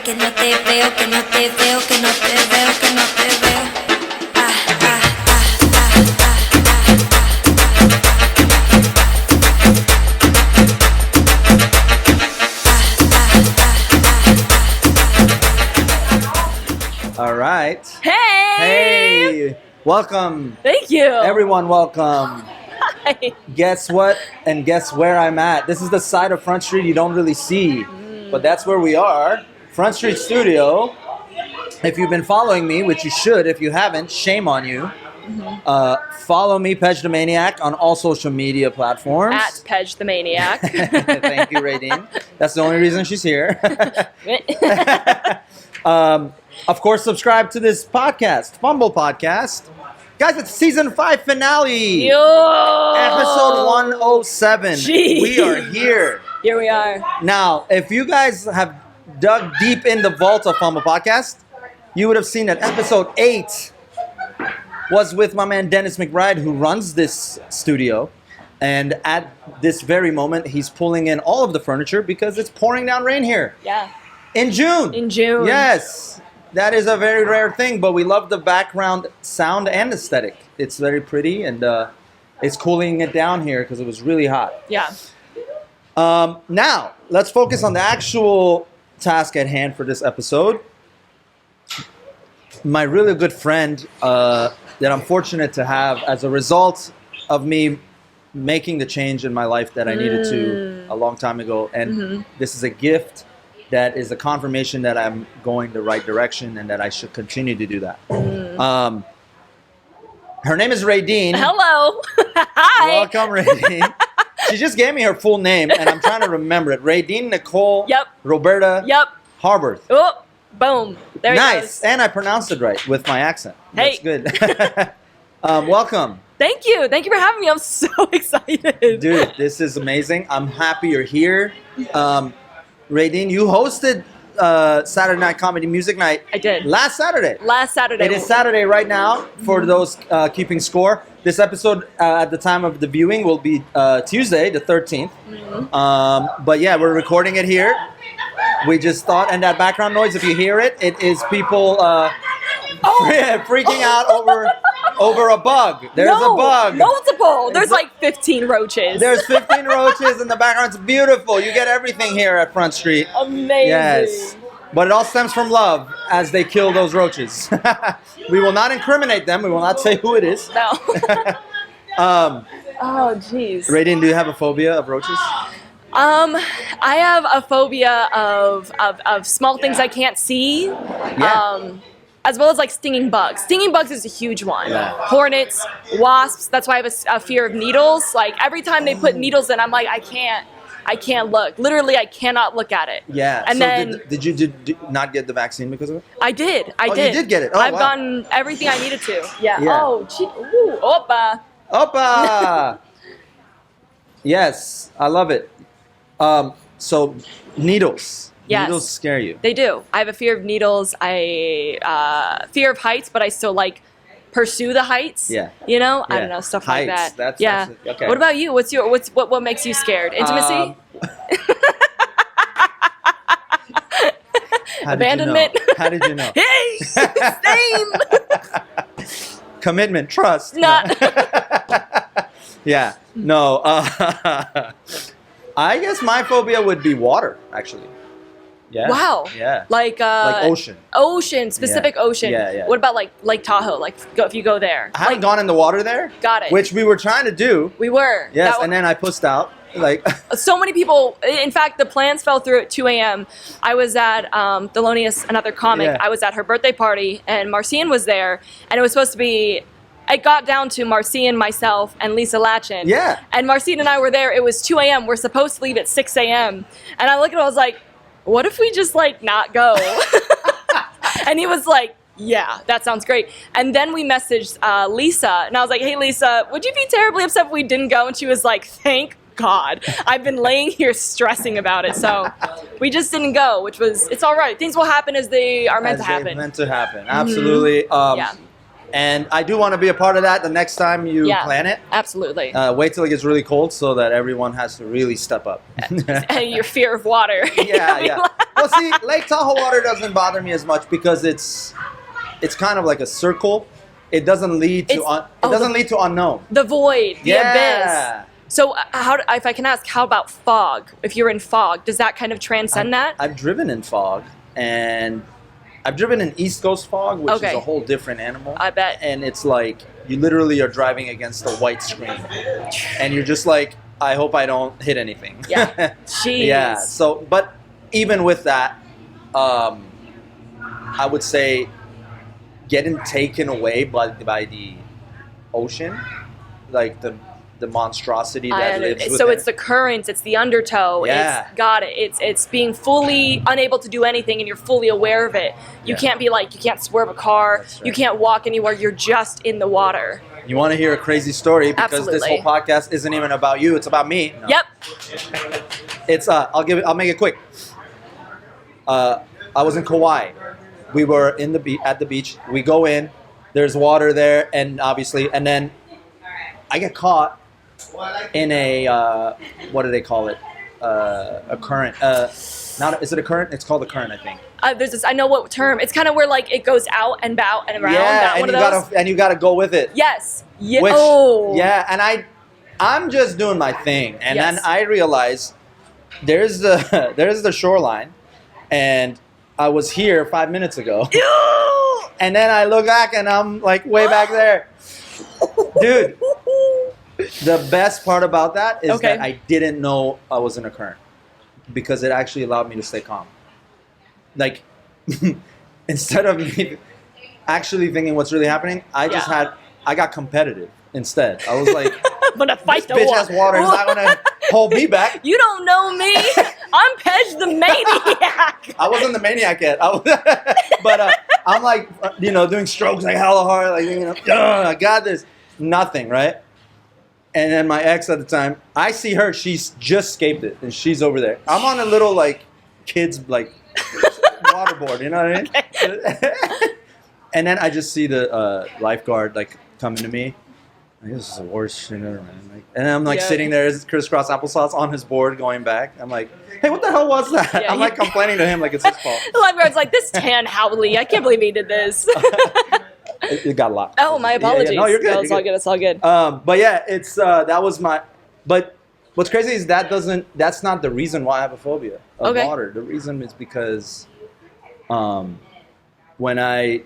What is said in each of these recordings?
que no te veo, que no te veo, que no te veo, que no te veo. All right. Hey! Hey! Welcome. Thank you. Everyone, welcome. Hi. Guess what and guess where I'm at? This is the side of Front Street you don't really see, but that's where we are. Front Street Studio. If you've been following me, which you should, if you haven't, shame on you. Follow me, Pej the Maniac, on all social media platforms. At Pej the Maniac. Thank you, Raedene. That's the only reason she's here. Of course, subscribe to this podcast, pHumblepodcast. Guys, it's season 5 finale. Yo! Episode 107. Jeez. We are here. Here we are. Now, if you guys have dug deep in the vault of Fumble Podcast, you would have seen that episode 8 was with my man Dennis McBride, who runs this studio. And at this very moment, he's pulling in all of the furniture because it's pouring down rain here. Yeah. In June. In June. Yes. That is a very rare thing, but we love the background sound and aesthetic. It's very pretty, and it's cooling it down here because it was really hot. Yeah. Now, let's focus on the actual task at hand for this episode. My really good friend that I'm fortunate to have as a result of me making the change in my life that I needed to a long time ago. And this is a gift that is a confirmation that I'm going the right direction and that I should continue to do that. Her name is Raedene. Hello. Hi. Welcome, Raedene. She just gave me her full name, and I'm trying to remember it. Raedene Nicole Roberta Harborth. Oh, boom. There nice. it goes. And I pronounced it right with my accent. Hey. That's good. Welcome. Thank you. Thank you for having me. I'm so excited. Dude, this is amazing. I'm happy you're here. Raedene, you hosted Saturday Night Comedy Music Night. I did. Last Saturday. Last Saturday. It is Saturday right now for those keeping score. This episode at the time of the viewing will be Tuesday, the 13th. But yeah, we're recording it here. We just thought, and that background noise, if you hear it, it is people freaking out over a bug. There's a bug. Multiple. There's like 15 roaches. There's 15 roaches in the background. It's beautiful. You get everything here at Front Street. Amazing. Yes. But it all stems from love as they kill those roaches. We will not incriminate them. We will not say who it is. No. Oh, jeez. Raedene, do you have a phobia of roaches? I have a phobia of small things I can't see. As well as like stinging bugs. Stinging bugs is a huge one. Yeah. Hornets, wasps. That's why I have a fear of needles. Like every time they put needles in, I'm like, I can't look. Literally, I cannot look at it. Yeah. And so then did you not get the vaccine because of it? I did. You did get it. Oh, I've wow. gotten everything I needed to. Yeah. Yeah. Oh, gee. Ooh, opa. Opa! Yes, I love it. So needles. Yes. Needles scare you. They do. I have a fear of needles. I fear of heights, but I still like pursue the heights. Yeah. You know, I Yeah. don't know, stuff Heights, like that. that's okay. What about you? What makes you scared? Intimacy? Abandonment? How did you know? Hey, same. Commitment, trust. Not. Yeah. No. I guess my phobia would be water, actually. Yeah. Wow. Yeah. Like ocean. Ocean, specific ocean. Yeah, yeah. What about like Lake Tahoe? Like if you go there. I haven't gone in the water there. Got it. Which we were trying to do. We were. Yes, and then I pussed out. Like. So many people. In fact, the plans fell through at 2 a.m. I was at Thelonious, another comic. Yeah. I was at her birthday party, and Marcian was there, and it was supposed to be. It got down to Marcian, myself, and Lisa Latchin. Yeah. And Marcian and I were there. It was 2 a.m. We're supposed to leave at 6 a.m. And I looked at him, I was like, what if we just, like, not go? And he was like, yeah, that sounds great. And then we messaged Lisa, and I was like, hey, Lisa, would you be terribly upset if we didn't go? And she was like, thank God. I've been laying here stressing about it. So we just didn't go, which was, it's all right. Things will happen as they are meant to happen. Meant to happen. Absolutely. Yeah. And I do want to be a part of that the next time you plan it. Absolutely. Wait till it gets really cold so that everyone has to really step up. And your fear of water. Yeah. Well, Well, see, Lake Tahoe water doesn't bother me as much because it's kind of like a circle. It doesn't lead to lead to unknown. The void, the abyss. So if I can ask, how about fog? If you're in fog, does that kind of transcend that? I've driven in fog, and I've driven in East Coast fog, which is a whole different animal. I bet. And it's like you literally are driving against a white screen, and you're just like, I hope I don't hit anything. Yeah. Jeez. Yeah. So, but even with that, I would say getting taken away by the ocean, like the monstrosity that lives within. So it's the currents, it's the undertow. Yeah. It's being fully unable to do anything, and you're fully aware of it. You can't be like, you can't swerve a car, right. You can't walk anywhere, you're just in the water. You want to hear a crazy story because Absolutely. this whole podcast isn't even about you, it's about me. No. Yep. It's I'll make it quick. I was in Kauai. We were at the beach. We go in, there's water there, and then I get caught in a what do they call it? A current. Is it a current? It's called a current, I think. There's this. I know what term. It's kind of where like it goes out and about and around. Yeah, and you gotta go with it. Yes. Yeah. Which, oh. Yeah, and I'm just doing my thing, and then I realize there's the shoreline, and I was here 5 minutes ago, and then I look back and I'm like way back there, dude. The best part about that is that I didn't know I was in a current because it actually allowed me to stay calm. Like, instead of me actually thinking what's really happening, I got competitive instead. I was like, I'm gonna fight this bitch has water. It's not gonna hold me back. You don't know me. I'm Pej the maniac. I wasn't the maniac yet. But I'm like, doing strokes like hella hard. Like, I got this. Nothing, right? And then my ex at the time, I see her. She's just escaped it, and she's over there. I'm on a little kids waterboard. You know what I mean? Okay. And then I just see the lifeguard coming to me. This is the worst shit ever, man. And I'm sitting there, crisscross applesauce on his board, going back. I'm like, hey, what the hell was that? Yeah, I'm complaining to him like it's his fault. The lifeguard's like, this tan Howley, I can't believe he did this. It got locked. Oh, my apologies. Yeah. No, you're good. No, it's all good. But yeah, it's that was my. But what's crazy is that's not the reason why I have a phobia of water. The reason is because, when I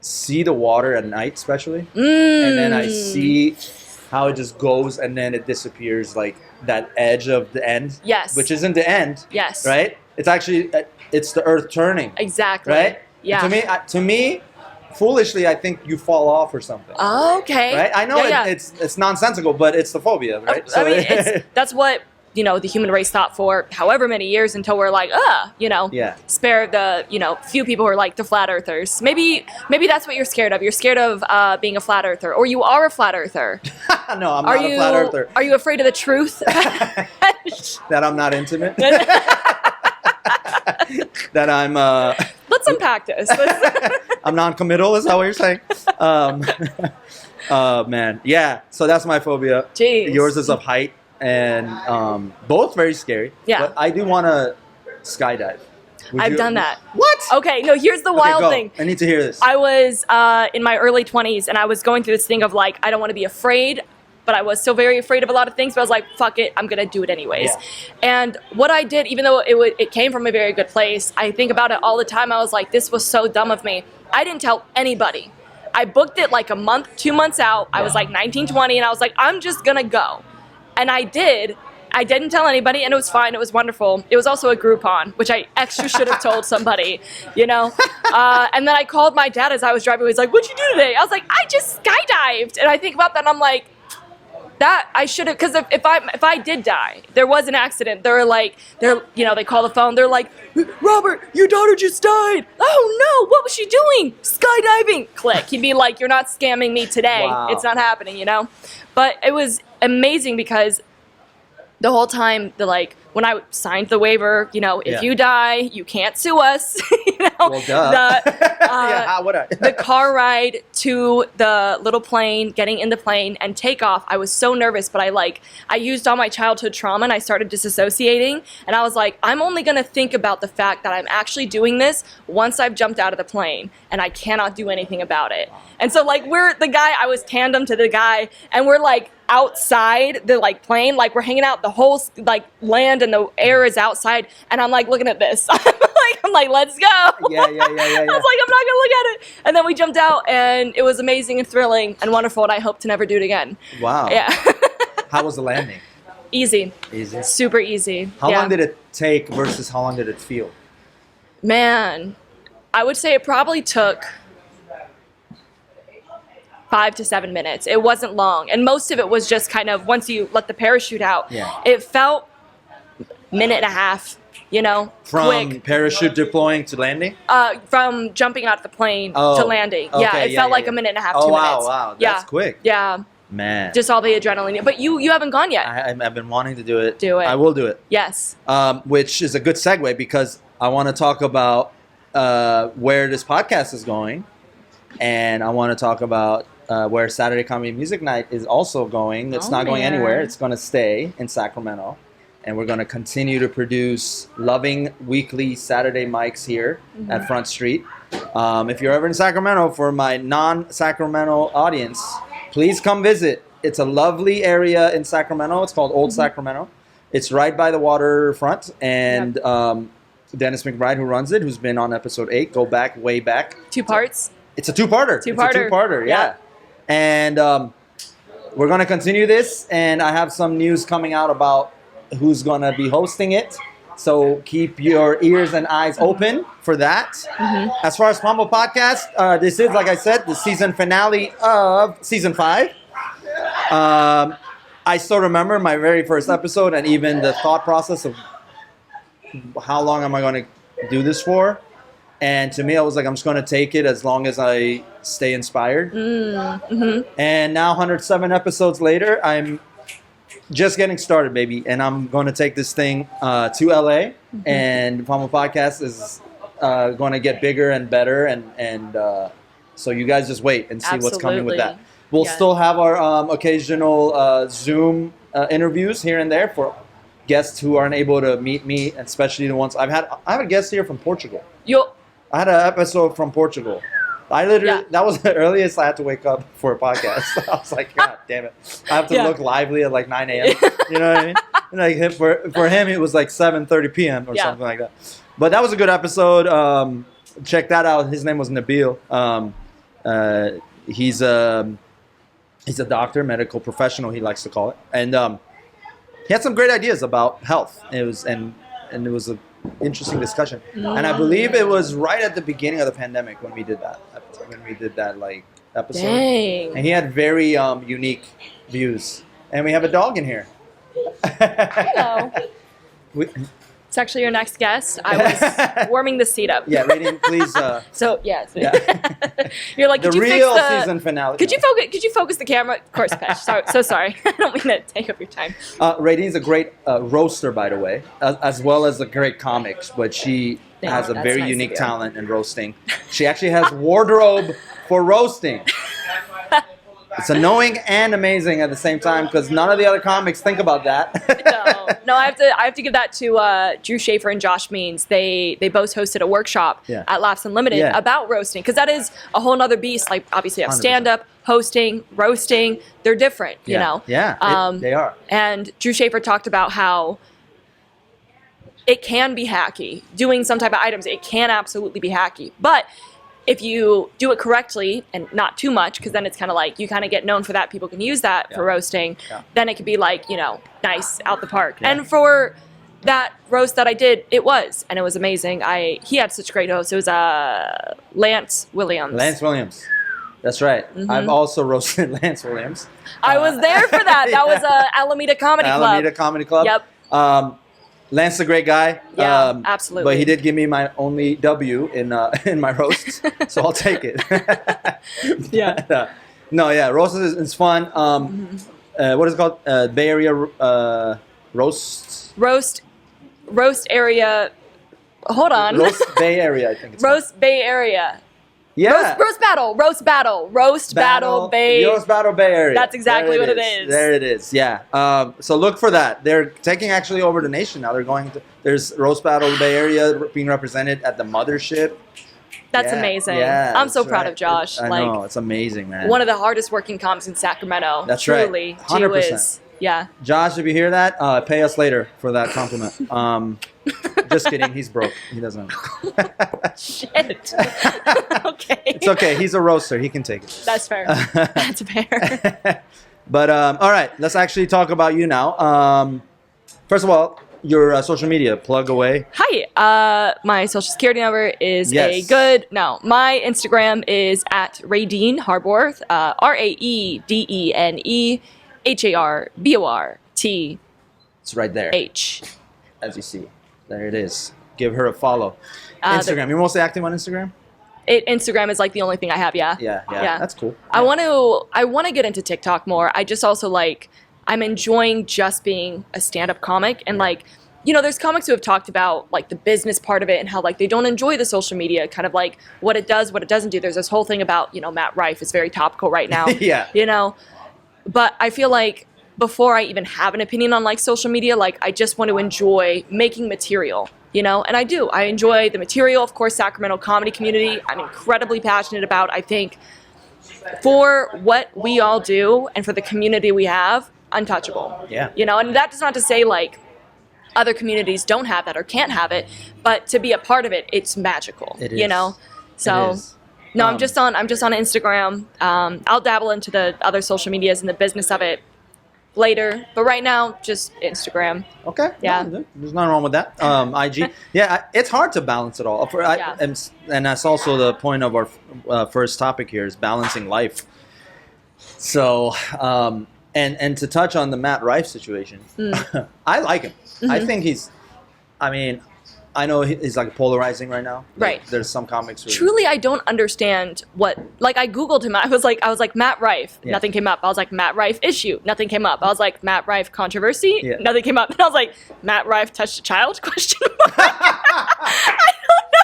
see the water at night, especially, and then I see how it just goes and then it disappears, like that edge of the end. Yes. Which isn't the end. Yes. Right. It's actually it's the earth turning. Exactly. Right. Yeah. To me. Foolishly, I think you fall off or something. Oh, okay. Right? I know it's nonsensical, but it's the phobia, right? I mean, that's what the human race thought for however many years until we're like, spare the few people who are like the flat earthers. Maybe that's what you're scared of. You're scared of being a flat earther, or you are a flat earther. No, I'm not a flat earther. Are you afraid of the truth? That I'm not intimate. That I'm. Let's unpack this. I'm non-committal. Is that what you're saying? Man, yeah. So that's my phobia. Jeez. Yours is of height, and both very scary. Yeah. But I do want to skydive. I've done that. What? Okay, no, here's the wild thing. I need to hear this. I was in my early 20s, and I was going through this thing of I don't want to be afraid, but I was still very afraid of a lot of things, but I was like, fuck it, I'm going to do it anyways. Yeah. And what I did, even though it came from a very good place, I think about it all the time. I was like, this was so dumb of me. I didn't tell anybody. I booked it 2 months out. I was 19, 20, and I was like, I'm just going to go. And I did. I didn't tell anybody, and it was fine. It was wonderful. It was also a Groupon, which I extra should have told somebody, And then I called my dad as I was driving. He was like, what'd you do today? I was like, I just skydived. And I think about that, and I'm like, that I should have, because if I did die, there was an accident. They call the phone. They're like, Robert, your daughter just died. Oh no, what was she doing? Skydiving. Click. He'd be like, you're not scamming me today. Wow. It's not happening, But it was amazing because the whole time, when I signed the waiver, if you die, you can't sue us, Well, duh. Yeah, how would I? The car ride to the little plane, getting in the plane, and takeoff, I was so nervous, but I used all my childhood trauma and I started disassociating. And I was like, I'm only going to think about the fact that I'm actually doing this once I've jumped out of the plane, and I cannot do anything about it. And so I was tandem to the guy, and we're like outside the plane, we're hanging out, the whole land and the air is outside, and I'm like looking at this. I'm like, let's go. Yeah. I was like, I'm not gonna look at it. And then we jumped out, and it was amazing and thrilling and wonderful, and I hope to never do it again. Wow. Yeah. How was the landing? Easy. Super easy. How long did it take versus how long did it feel? Man, I would say it probably took 5 to 7 minutes. It wasn't long, and most of it was just kind of once you let the parachute out. Yeah. It felt minute and a half. From quick. Parachute deploying to landing? From jumping out of the plane to landing. Okay, yeah, it felt like a minute and a half, 2 minutes. Wow. That's quick. Yeah. Man. Just all the adrenaline. But you haven't gone yet. I've been wanting to do it. Do it. I will do it. Yes. Which is a good segue because I want to talk about where this podcast is going. And I want to talk about where Saturday Comedy Music Night is also going. It's not going anywhere. It's going to stay in Sacramento. And we're going to continue to produce loving weekly Saturday mics here at Front Street. If you're ever in Sacramento, for my non-Sacramento audience, please come visit. It's a lovely area in Sacramento. It's called Old Sacramento. It's right by the waterfront. And Dennis McBride, who runs it, who's been on episode 8, go back, way back. 2 parts? It's a two-parter. It's a two-parter, yeah. And we're going to continue this. And I have some news coming out about who's going to be hosting it. So keep your ears and eyes open for that. As far as Phumblepodcast, this is, like I said, the season finale of season 5. I still remember my very first episode and even the thought process of how long am I going to do this for? And to me, I was like, I'm just going to take it as long as I stay inspired. And now 107 episodes later, I'm just getting started, baby, and I'm going to take this thing to LA, and Phumblepodcast is going to get bigger and better, and so you guys just wait and see what's coming with that. We'll still have our occasional Zoom interviews here and there for guests who aren't able to meet me, and especially the ones I have a guest here from Portugal. I had an episode from Portugal. I literally, that was the earliest I had to wake up for a podcast. I was like, God damn it. I have to look lively at like 9 a.m. You know what I mean? And like for him, it was like 7:30 p.m. or something like that. But that was a good episode. Check that out. His name was Nabil. He's a doctor, medical professional, he likes to call it. And he had some great ideas about health. It was an interesting discussion. And I believe it was right at the beginning of the pandemic when we did that. Like episode. Dang. And he had very unique views. And we have a dog in here. Hello. It's actually your next guest. I was warming the seat up. Yeah, Raedene, please. So you're like, the real season finale. Could you focus the camera? Of course, Pesh. So sorry. I don't mean to take up your time. Raedene's a great roaster, by the way, as well as a great comic. But she has a very unique talent in roasting. She actually has wardrobe for roasting. It's annoying and amazing at the same time because none of the other comics think about that. No, I have to give that to Drew Schaefer and Josh Means. They both hosted a workshop at Laughs Unlimited about roasting because that is a whole nother beast. Like obviously, you have stand-up, hosting, roasting. They're different, you know. Yeah, they are. And Drew Schaefer talked about how it can be hacky. Doing some type of items, it can absolutely be hacky, but if you do it correctly and not too much, because then it's kind of like you kind of get known for that. People can use that for roasting. Then it could be like, nice out the park. And for that roast that I did, it was amazing. He had such great hosts. It was Lance Williams. Lance Williams. That's right. I've also roasted Lance Williams. I was there for that. That was Alameda Comedy Club. Alameda Comedy Club. Yep. Lance is a great guy. Yeah, absolutely. But he did give me my only W in my roast, so I'll take it. Roast is fun. What is it called? Bay Area roast. Roast area hold on. Roast Bay Area, I think it's called. Roast Bay Area. Yeah. Roast battle Bay. Roast Battle Bay Area. That's exactly what it is. There it is. Yeah. So look for that. They're taking actually over the nation now. There's Roast Battle Bay Area being represented at the mothership. That's amazing. Yeah, I'm so proud of Josh. I know, it's amazing, man. One of the hardest working comics in Sacramento. That's truly, right. 100%. Yeah. Josh, if you hear that, pay us later for that compliment. Just kidding. He's broke. He doesn't. Shit. Okay. It's okay. He's a roaster. He can take it. That's fair. That's fair. But all right, let's actually talk about you now. First of all, your social media, plug away. Hi. My social security number is my Instagram is at Raedene Harborth. RAEDENE HARBORT. It's right there. H. As you see. There it is. Give her a follow. Instagram. You're mostly active on Instagram? Instagram is like the only thing I have, yeah. Yeah. That's cool. I want to get into TikTok more. I just also I'm enjoying just being a stand-up comic and there's comics who have talked about the business part of it and how they don't enjoy the social media, kind of what it does, what it doesn't do. There's this whole thing about, Matt Rife is very topical right now. Yeah. But I feel like before I even have an opinion on social media, I just want to enjoy making material, and I do. I enjoy the material, of course, Sacramento comedy community. I'm incredibly passionate about, I think, for what we all do and for the community we have, untouchable. Yeah. And that is not to say other communities don't have that or can't have it, but to be a part of it, it's magical. It is. So it is. no, I'm just on Instagram. I'll dabble into the other social medias and the business of it later, but right now just Instagram. Okay. Yeah. There's nothing wrong with that. IG. Yeah, it's hard to balance it all. And that's also the point of our first topic here is balancing life. So, and to touch on the Matt Rife situation, I like him. Mm-hmm. I think I know he's polarizing right now. Right. There's some comics. Truly, I don't understand what. I Googled him. I was like Matt Rife. Yeah. Nothing came up. I was like Matt Rife issue. Nothing came up. I was like Matt Rife controversy. Yeah. Nothing came up. And I was like Matt Rife touched a child? Question mark.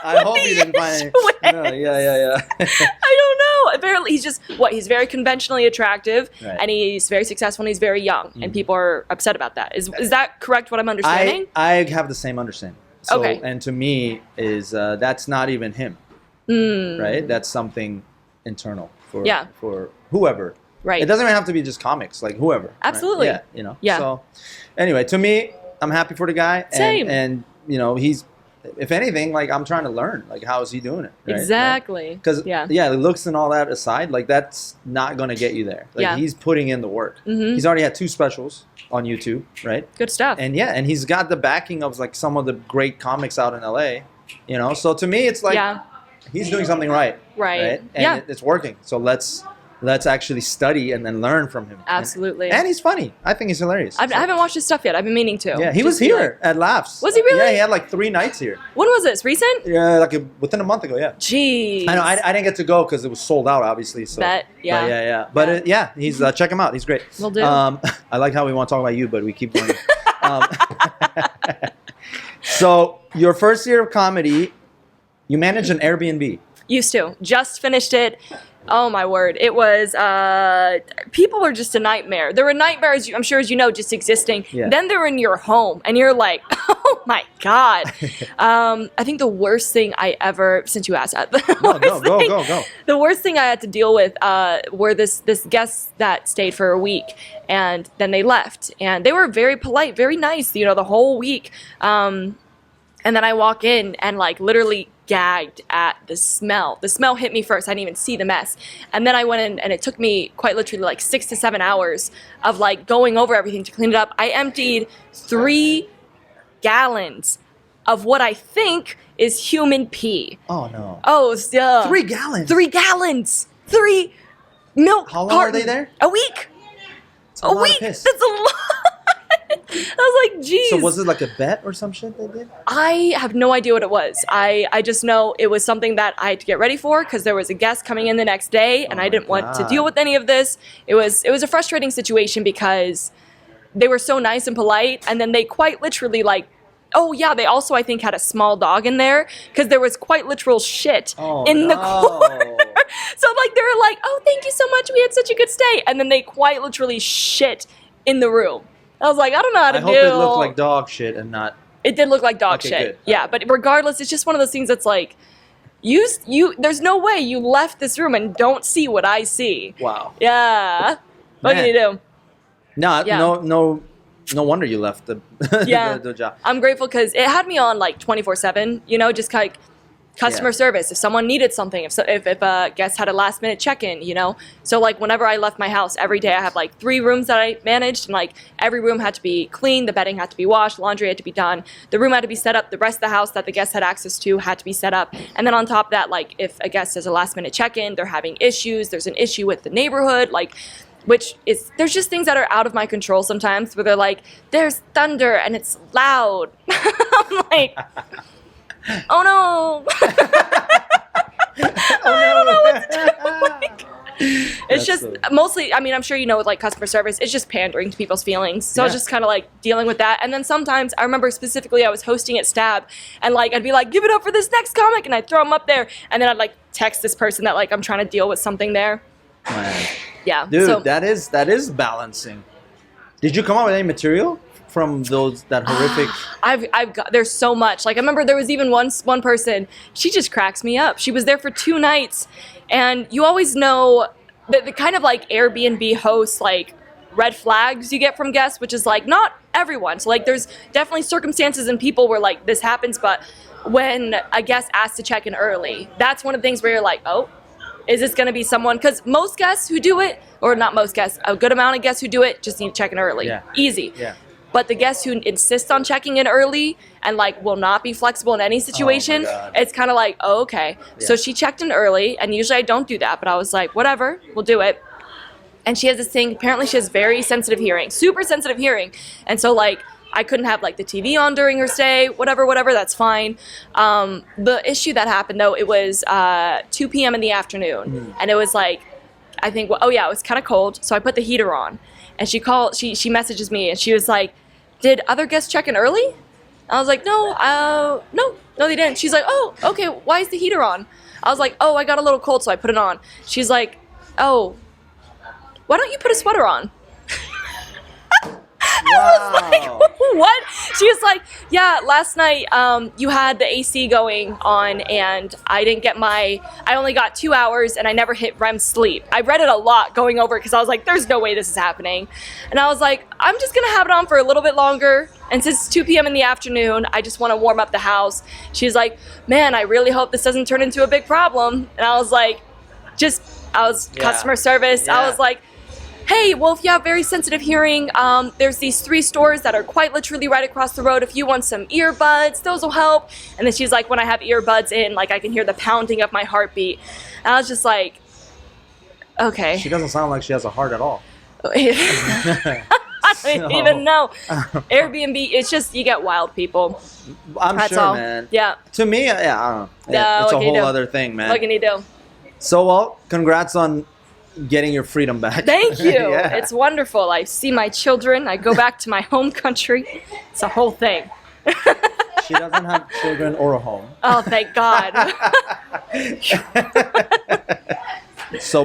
I hope you didn't find it. No, yeah. I don't know. Apparently, he's very conventionally attractive, right. And he's very successful and he's very young, and people are upset about that. Is that correct? What I'm understanding? I have the same understanding. So, okay. And to me, is that's not even him, right? That's something internal for whoever. Right. It doesn't even have to be just comics, whoever. Absolutely. Right? Yeah. Yeah. So, anyway, to me, I'm happy for the guy. Same. And he's, if anything, how is he doing it? How is he doing it? Right? Exactly. Because the looks and all that aside, that's not gonna get you there. He's putting in the work. Mm-hmm. He's already had 2 specials on YouTube, right? Good stuff. And and he's got the backing of some of the great comics out in LA, So to me, it's he's doing something right. Right. And it's working. So let's actually study and then learn from him. Absolutely. And he's funny. I think he's hilarious. I haven't watched his stuff yet. I've been meaning to. Yeah, he was here at Laughs. Was he really? Yeah, he had 3 nights here. When was this? Recent? Yeah, within a month ago. Yeah. Jeez. I know. I didn't get to go because it was sold out, obviously. So. Bet. Yeah. But he's check him out. He's great. Will do. I like how we want to talk about you, but we keep going. So your first year of comedy, you managed an Airbnb. Used to. Just finished it. Oh my word. It was, people were just a nightmare. There were nightmares, I'm sure as you know, just existing. Yeah. Then they're in your home and you're like, oh my God. I think the worst thing I ever, since you asked that. Go. The worst thing I had to deal with were this guests that stayed for a week and then they left. And they were very polite, very nice, the whole week. And then I walk in and literally gagged at the smell. The smell hit me first. I didn't even see the mess. And then I went in and it took me quite literally 6 to 7 hours of going over everything to clean it up. I emptied 3 gallons of what I think is human pee. Oh no. Oh, 3 gallons. 3 gallons. 3 milk. How long were they there? A week. It's a week. That's a lot. I was like, geez. So was it a bet or some shit they did? I have no idea what it was. I just know it was something that I had to get ready for because there was a guest coming in the next day and I didn't want to deal with any of this. It was a frustrating situation because they were so nice and polite and then they quite literally Oh yeah, they also I think had a small dog in there because there was quite literal shit in the corner. So like they were like, "Oh, thank you so much. We had such a good stay," and then they quite literally shit in the room. I was like, I don't know how to I hope it looked like dog shit and not. It did look like dog shit. Good. Yeah, but regardless, it's just one of those things that's like, you. There's no way you left this room and don't see what I see. Wow. Yeah. What can you do? No wonder you left the the job. I'm grateful because it had me on like 24/7. You know, just like customer service. If someone needed something, if a guest had a last minute check-in, you know. So like whenever I left my house, every day I had like 3 rooms that I managed, and like every room had to be clean, the bedding had to be washed, laundry had to be done, the room had to be set up, the rest of the house that the guest had access to had to be set up, and then on top of that, like if a guest has a last minute check-in, they're having issues, there's an issue with the neighborhood, like. Which is, there's just things that are out of my control sometimes where they're like, there's thunder and it's loud. I'm like, oh no. I don't know what to do. Like, it's just mostly, I mean, I'm sure you know with like customer service, it's just pandering to people's feelings. So I was just kind of like dealing with that. And then sometimes I remember specifically I was hosting at Stab and like I'd be like, give it up for this next comic, and I'd throw them up there. And then I'd like text this person that like I'm trying to deal with something there. Man. Yeah, dude, so, that is balancing. Did you come up with any material from that horrific? I've got, there's so much. Like I remember there was even one person. She just cracks me up. She was there for 2 nights, and you always know the kind of like Airbnb hosts like red flags you get from guests, which is like not everyone. So like there's definitely circumstances and people where like this happens, but when a guest asks to check in early, that's one of the things where you're like, oh. Is this going to be someone? Because most guests who do it, or not most guests, a good amount of guests who do it just need to check in early. Yeah. Easy. Yeah. But the guests who insist on checking in early and like will not be flexible in any situation, it's kind of like, oh, okay. Yeah. So she checked in early, and usually I don't do that, but I was like, whatever, we'll do it. And she has this thing, apparently she has very sensitive hearing, super sensitive hearing. And so like, I couldn't have like the TV on during her stay, whatever, that's fine. The issue that happened though, it was 2 p.m. in the afternoon, and it was like, I think, it was kind of cold, so I put the heater on, and she messages me, and she was like, did other guests check in early? I was like, no, they didn't. She's like, oh, okay, why is the heater on? I was like, oh, I got a little cold, so I put it on. She's like, oh, why don't you put a sweater on? Wow. I was like, what? She was like, yeah, last night you had the AC going on, and I only got 2 hours, and I never hit REM sleep. I read it a lot going over it because I was like, there's no way this is happening. And I was like, I'm just going to have it on for a little bit longer. And since it's 2 p.m. in the afternoon, I just want to warm up the house. She's like, man, I really hope this doesn't turn into a big problem. And I was like, customer service. Yeah. I was like, hey, well, if you have very sensitive hearing, there's these 3 stores that are quite literally right across the road. If you want some earbuds, those will help. And then she's like, when I have earbuds in, like I can hear the pounding of my heartbeat. And I was just like, okay. She doesn't sound like she has a heart at all. I don't even know. Airbnb, it's just, you get wild people. That's sure, all. Man. Yeah. To me, I don't know. It's a whole other thing, man. What can you do? So, well, congrats on getting your freedom back. Thank you. Yeah. It's wonderful. I see my children. I go back to my home country. It's a whole thing. She doesn't have children or a home. Oh, thank God. So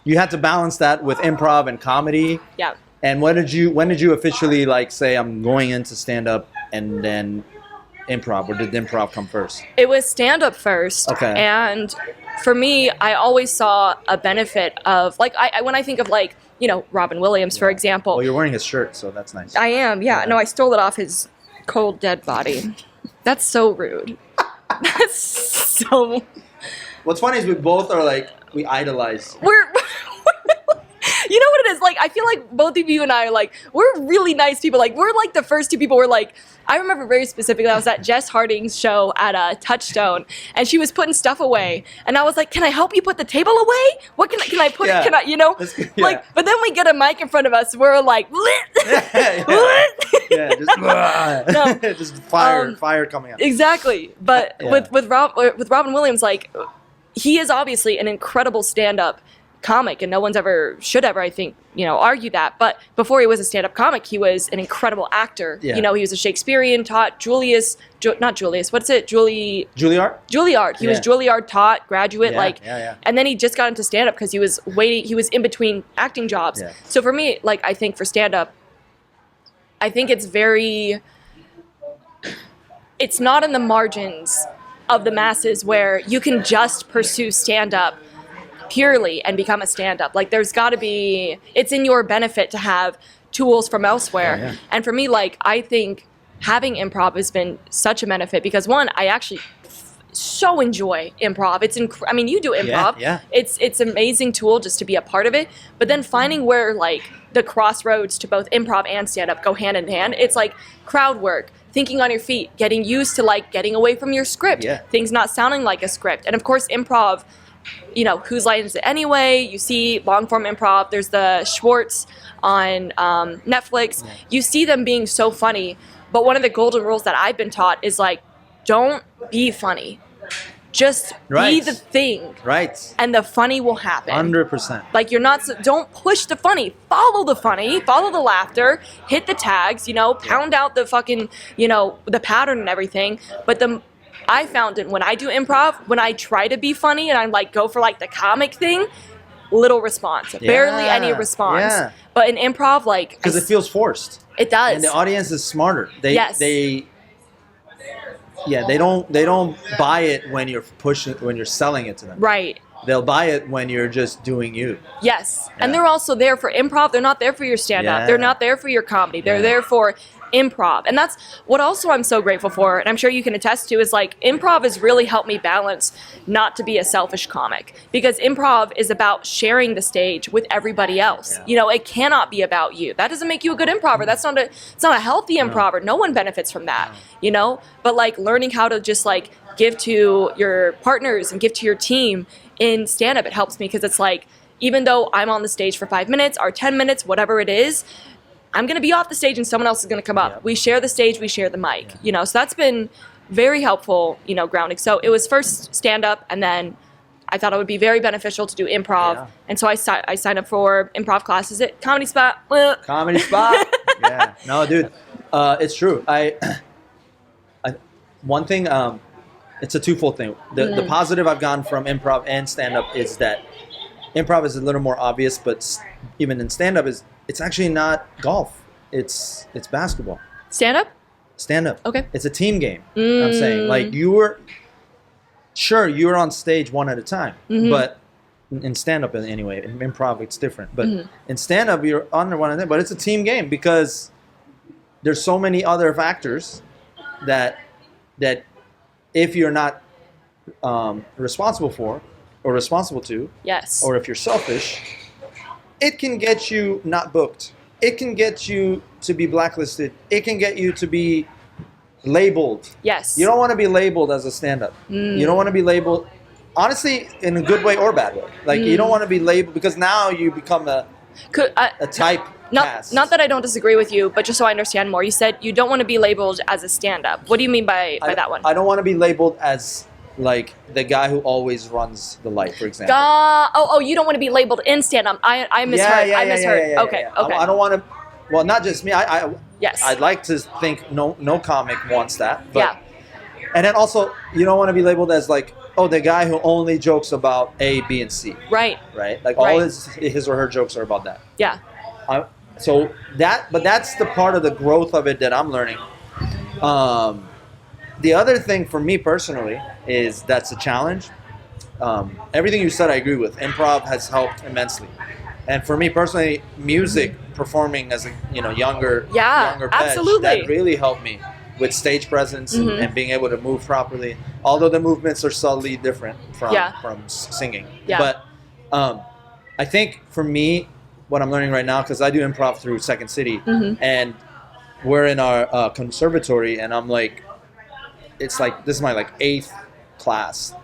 you had to balance that with improv and comedy. Yeah. And when did you officially like say I'm going into stand up and then improv, or did improv come first? It was stand up first. Okay. And for me, I always saw a benefit of like when I think of like, you know, Robin Williams, for example. Well, you're wearing his shirt, so that's nice. I am, yeah. No, I stole it off his cold dead body. That's so rude. That's so. What's funny is we both are like, we idolize. You know what it is? Like, I feel like both of you and I are like, we're really nice people. Like, we're like the first 2 people were like, I remember very specifically, I was at Jess Harding's show at Touchstone, and she was putting stuff away. And I was like, can I help you put the table away? What can I put, yeah. Can I, you know? Yeah. Like, but then we get a mic in front of us, we're like, just fire coming out. Exactly. But with Robin Williams, like, he is obviously an incredible stand-up comic, and no one's ever should ever, I think, argue that. But before he was a stand-up comic, he was an incredible actor. Yeah. He was a Shakespearean, taught Juilliard. Juilliard. He was Juilliard taught, graduate, and then he just got into stand-up because he was in between acting jobs. Yeah. So for me, I think for stand-up, I think it's not in the margins of the masses where you can just pursue stand-up purely and become a stand-up. There's got to be, it's in your benefit to have tools from elsewhere. Yeah. And for me, I think having improv has been such a benefit because one, I actually so enjoy improv. It's you do improv. Yeah. It's an amazing tool just to be a part of it. But then finding where the crossroads to both improv and stand-up go hand in hand. It's crowd work, thinking on your feet, getting used to getting away from your script, things not sounding like a script. And of course, improv, whose line is it anyway? You see long form improv. There's the Schwartz on Netflix. Yeah. You see them being so funny. But one of the golden rules that I've been taught is don't be funny. Just be the thing. Right. And the funny will happen. 100%. Don't push the funny. Follow the funny. Follow the laughter. Hit the tags, pound out the fucking, the pattern and everything. But I found it when I do improv, when I try to be funny and I'm go for the comic thing, little response. Barely any response. Yeah. But in improv, because it feels forced. It does. And the audience is smarter. They don't buy it when you're selling it to them. Right. They'll buy it when you're just doing you. Yes. Yeah. And they're also there for improv. They're not there for your stand-up. Yeah. They're not there for your comedy. They're there for improv. And that's what also I'm so grateful for, and I'm sure you can attest to, is improv has really helped me balance not to be a selfish comic. Because improv is about sharing the stage with everybody else. Yeah. It cannot be about you. That doesn't make you a good improver. It's not a healthy improver. No one benefits from that. But learning how to just give to your partners and give to your team in stand-up, it helps me because it's even though I'm on the stage for 5 minutes or 10 minutes, whatever it is, I'm going to be off the stage and someone else is going to come up. Yep. We share the stage, we share the mic, so that's been very helpful, grounding. So it was first stand-up, and then I thought it would be very beneficial to do improv. Yeah. And so I signed up for improv classes at Comedy Spot. Comedy Spot. Yeah. No, dude, it's true. One thing, it's a twofold thing. The positive I've gotten from improv and stand-up is that improv is a little more obvious, but even in stand-up it's actually not golf. It's basketball. Stand-up? Stand-up. Okay. It's a team game. I'm saying you were on stage one at a time, but in stand-up anyway, in improv it's different. But in stand-up you're under one at a time, but it's a team game because there's so many other factors that if you're not responsible for or responsible to, yes, or if you're selfish, it can get you not booked. It can get you to be blacklisted. It can get you to be labeled. Yes. You don't want to be labeled as a stand-up. You don't want to be labeled, honestly, in a good way or bad way. You don't want to be labeled because now you become a type. Not that I don't disagree with you, but just so I understand more, you said you don't want to be labeled as a stand-up. What do you mean by that one? I don't want to be labeled as the guy who always runs the light, for example. You don't want to be labeled in stand-up. I misheard. I misheard. Yeah, okay. I don't want to. Well, not just me. Yes. I'd like to think no comic wants that. But, and then also, you don't want to be labeled as the guy who only jokes about A, B, and C. Right. Right. All his or her jokes are about that. Yeah. But that's the part of the growth of it that I'm learning. The other thing for me personally is that's a challenge. Everything you said I agree with. Improv has helped immensely. And for me personally, music, performing as a younger Pej, absolutely. that really helped me with stage presence and being able to move properly. Although the movements are subtly different from singing. Yeah. But I think for me, what I'm learning right now, because I do improv through Second City, and we're in our conservatory, and I'm this is my 8th class,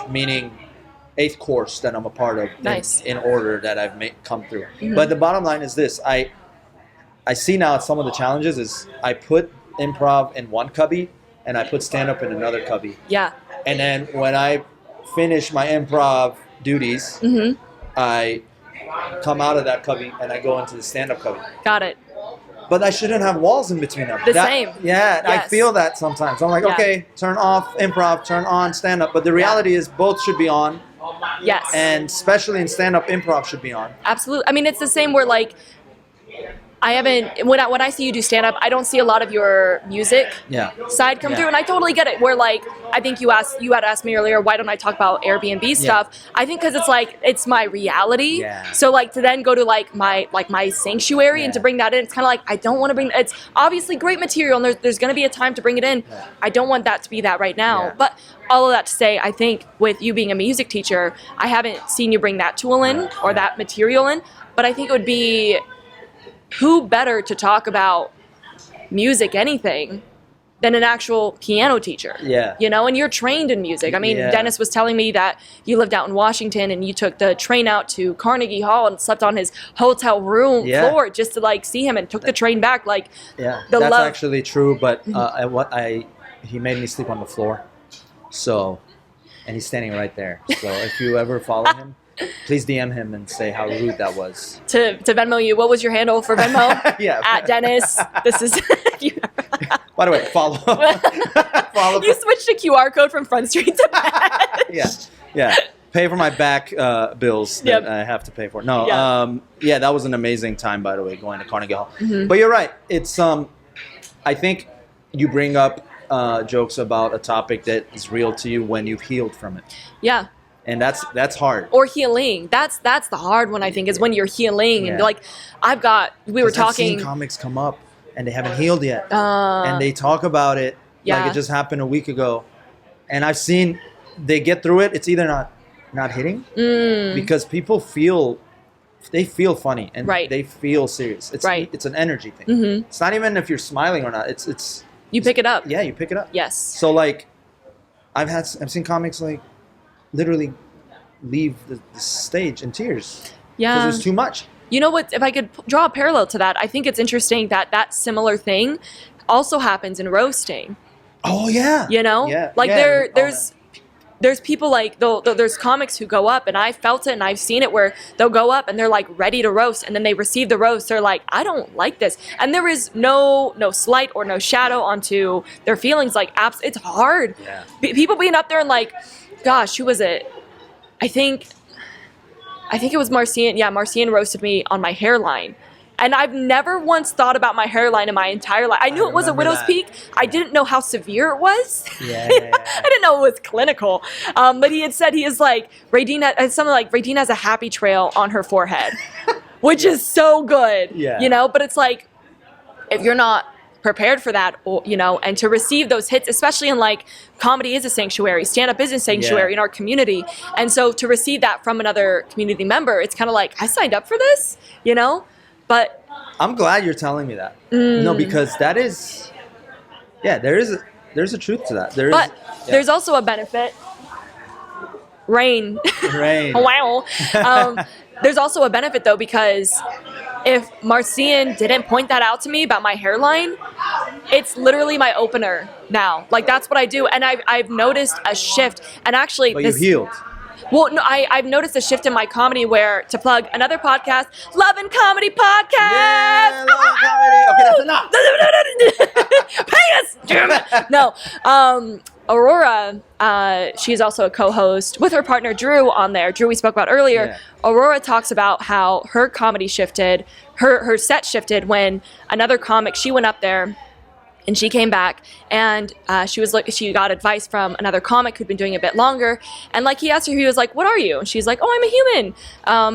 meaning 8th course that I'm a part of. Nice. in order that I've come through. But the bottom line is this: I see now some of the challenges is I put improv in one cubby and I put stand up in another cubby. Yeah. And then when I finish my improv duties, I come out of that cubby and I go into the stand-up cubby. Got it. But I shouldn't have walls in between them. Same. Yeah, Yes. I feel that sometimes. I'm like, okay, turn off improv, turn on stand-up. But the reality is both should be on. Yes. And especially in stand-up, improv should be on. Absolutely. I mean, it's the same where like, I haven't, when I see you do stand-up, I don't see a lot of your music side come through, and I totally get it, where like, I think you had asked me earlier, why don't I talk about Airbnb stuff? I think because it's like, it's my reality, so like to then go to like my sanctuary and to bring that in, it's kind of like, I don't want to bring, it's obviously great material, and there's going to be a time to bring it in, I don't want that to be that right now, but all of that to say, I think with you being a music teacher, I haven't seen you bring that tool in, or that material in, but I think it would be, who better to talk about music, anything, than an actual piano teacher? Yeah. You know, and you're trained in music. I mean, Dennis was telling me that you lived out in Washington and you took the train out to Carnegie Hall and slept on his hotel room floor just to like see him, and took the train back. Like, that's actually true. But he made me sleep on the floor. So, and he's standing right there. So if you ever follow him, please DM him and say how rude that was. To Venmo you, what was your handle for Venmo? At Dennis. This is. By the way, follow. You switched a QR code from Front Street to back. Yeah. Pay for my back bills that I have to pay for. No, that was an amazing time, by the way, going to Carnegie Hall. But you're right. It's I think you bring up jokes about a topic that is real to you when you've healed from it. Yeah. And that's hard. Or healing. That's the hard one, I think, is when you're healing. And like, we were talking. I've seen comics come up and they haven't healed yet. And they talk about it like it just happened a week ago. And I've seen they get through it. It's either not hitting because people feel funny and they feel serious. It's an energy thing. It's not even if you're smiling or not. It's you pick it up. Yeah, you pick it up. Yes. So like, I've seen comics like literally leave the stage in tears. Yeah. Because it was too much. You know what? If I could draw a parallel to that, I think it's interesting that similar thing also happens in roasting. Oh yeah. You know? Yeah. Like there's people like there's comics who go up, and I felt it and I've seen it, where they'll go up and they're like ready to roast, and then they receive the roast, they're like, I don't like this, and there is no slight or no shadow onto their feelings. Like it's hard. Yeah. People being up there and like, gosh, who was it? I think it was Marcian. Yeah, Marcian roasted me on my hairline. And I've never once thought about my hairline in my entire life. I knew it was a widow's peak. I didn't know how severe it was. Yeah. I didn't know it was clinical. But he had said, he is like, Raedene has a happy trail on her forehead, which is so good. Yeah. You know, but it's like, if you're not prepared for that, you know, and to receive those hits, especially in like, comedy is a sanctuary, stand-up is a sanctuary in our community, and so to receive that from another community member, it's kind of like, I signed up for this, you know. But I'm glad you're telling me that. No, because that is, there's a truth to that. There's also a benefit. Rain. Wow. There's also a benefit though, because if Marcian didn't point that out to me about my hairline, it's literally my opener now. Like, that's what I do. And I've noticed a shift. And actually, but you healed. Well, no, I've noticed a shift in my comedy, where, to plug another podcast, Love and Comedy Podcast. Yeah, Love and Comedy. Okay, that's enough. Pay us, damn it. No, Aurora, she's also a co-host with her partner Drew on there. Drew, we spoke about earlier. Yeah. Aurora talks about how her comedy shifted, her set shifted when another comic, she went up there. And she came back, and she got advice from another comic who'd been doing it a bit longer. And like, he asked her, he was like, "What are you?" And she's like, "Oh, I'm a human."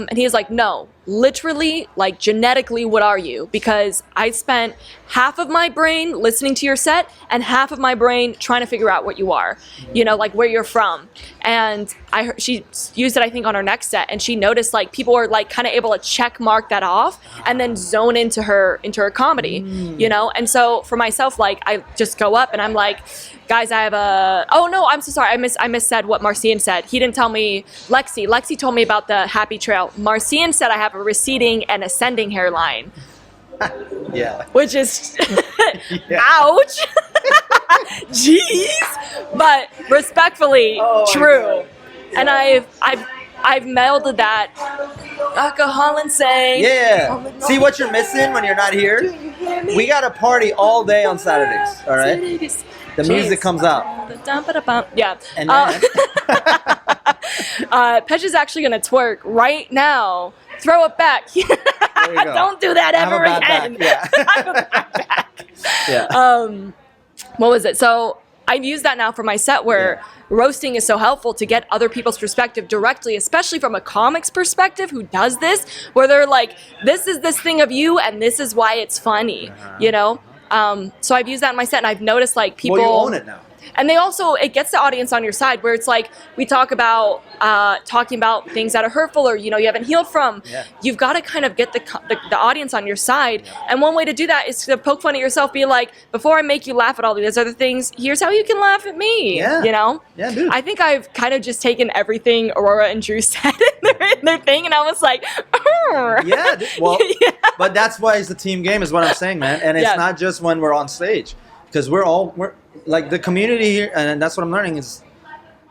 And he was like, "No, literally, like genetically, what are you? Because I spent half of my brain listening to your set and half of my brain trying to figure out what you are, you know, like where you're from." And she used it, I think, on her next set, and she noticed like people were like kind of able to check mark that off and then zone into her comedy, you know. And so for myself, like, I just go up and I'm like, guys, I have oh no, I'm so sorry, I missaid what Marcian said. He didn't tell me Lexi told me about the happy trail. Marcian said I have a receding and ascending hairline. Yeah. Which is ouch. Jeez. But respectfully true. And I've I've melded that alcohol and saying. Yeah. See what you're missing when you're not here? We got to party all day on Saturdays, all right? The music comes out. Yeah. And then... Petch is actually going to twerk right now. Throw it back. There you go. Don't do that ever again. Yeah. I have a bad back. Yeah. What was it? So I've used that now for my set where roasting is so helpful to get other people's perspective directly, especially from a comic's perspective who does this, where they're like, this is this thing of you and this is why it's funny, you know? So I've used that in my set and I've noticed like people... Well, you own it now. And they also, it gets the audience on your side where it's like, we talk about talking about things that are hurtful or, you know, you haven't healed from. Yeah. You've got to kind of get the audience on your side. Yeah. And one way to do that is to poke fun at yourself, be like, before I make you laugh at all these other things, here's how you can laugh at me. Yeah. You know? Yeah, dude. I think I've kind of just taken everything Aurora and Drew said in their thing and I was like, yeah. Well, but that's why it's a team game is what I'm saying, man. And it's not just when we're on stage. Because we're like the community here, and that's what I'm learning is,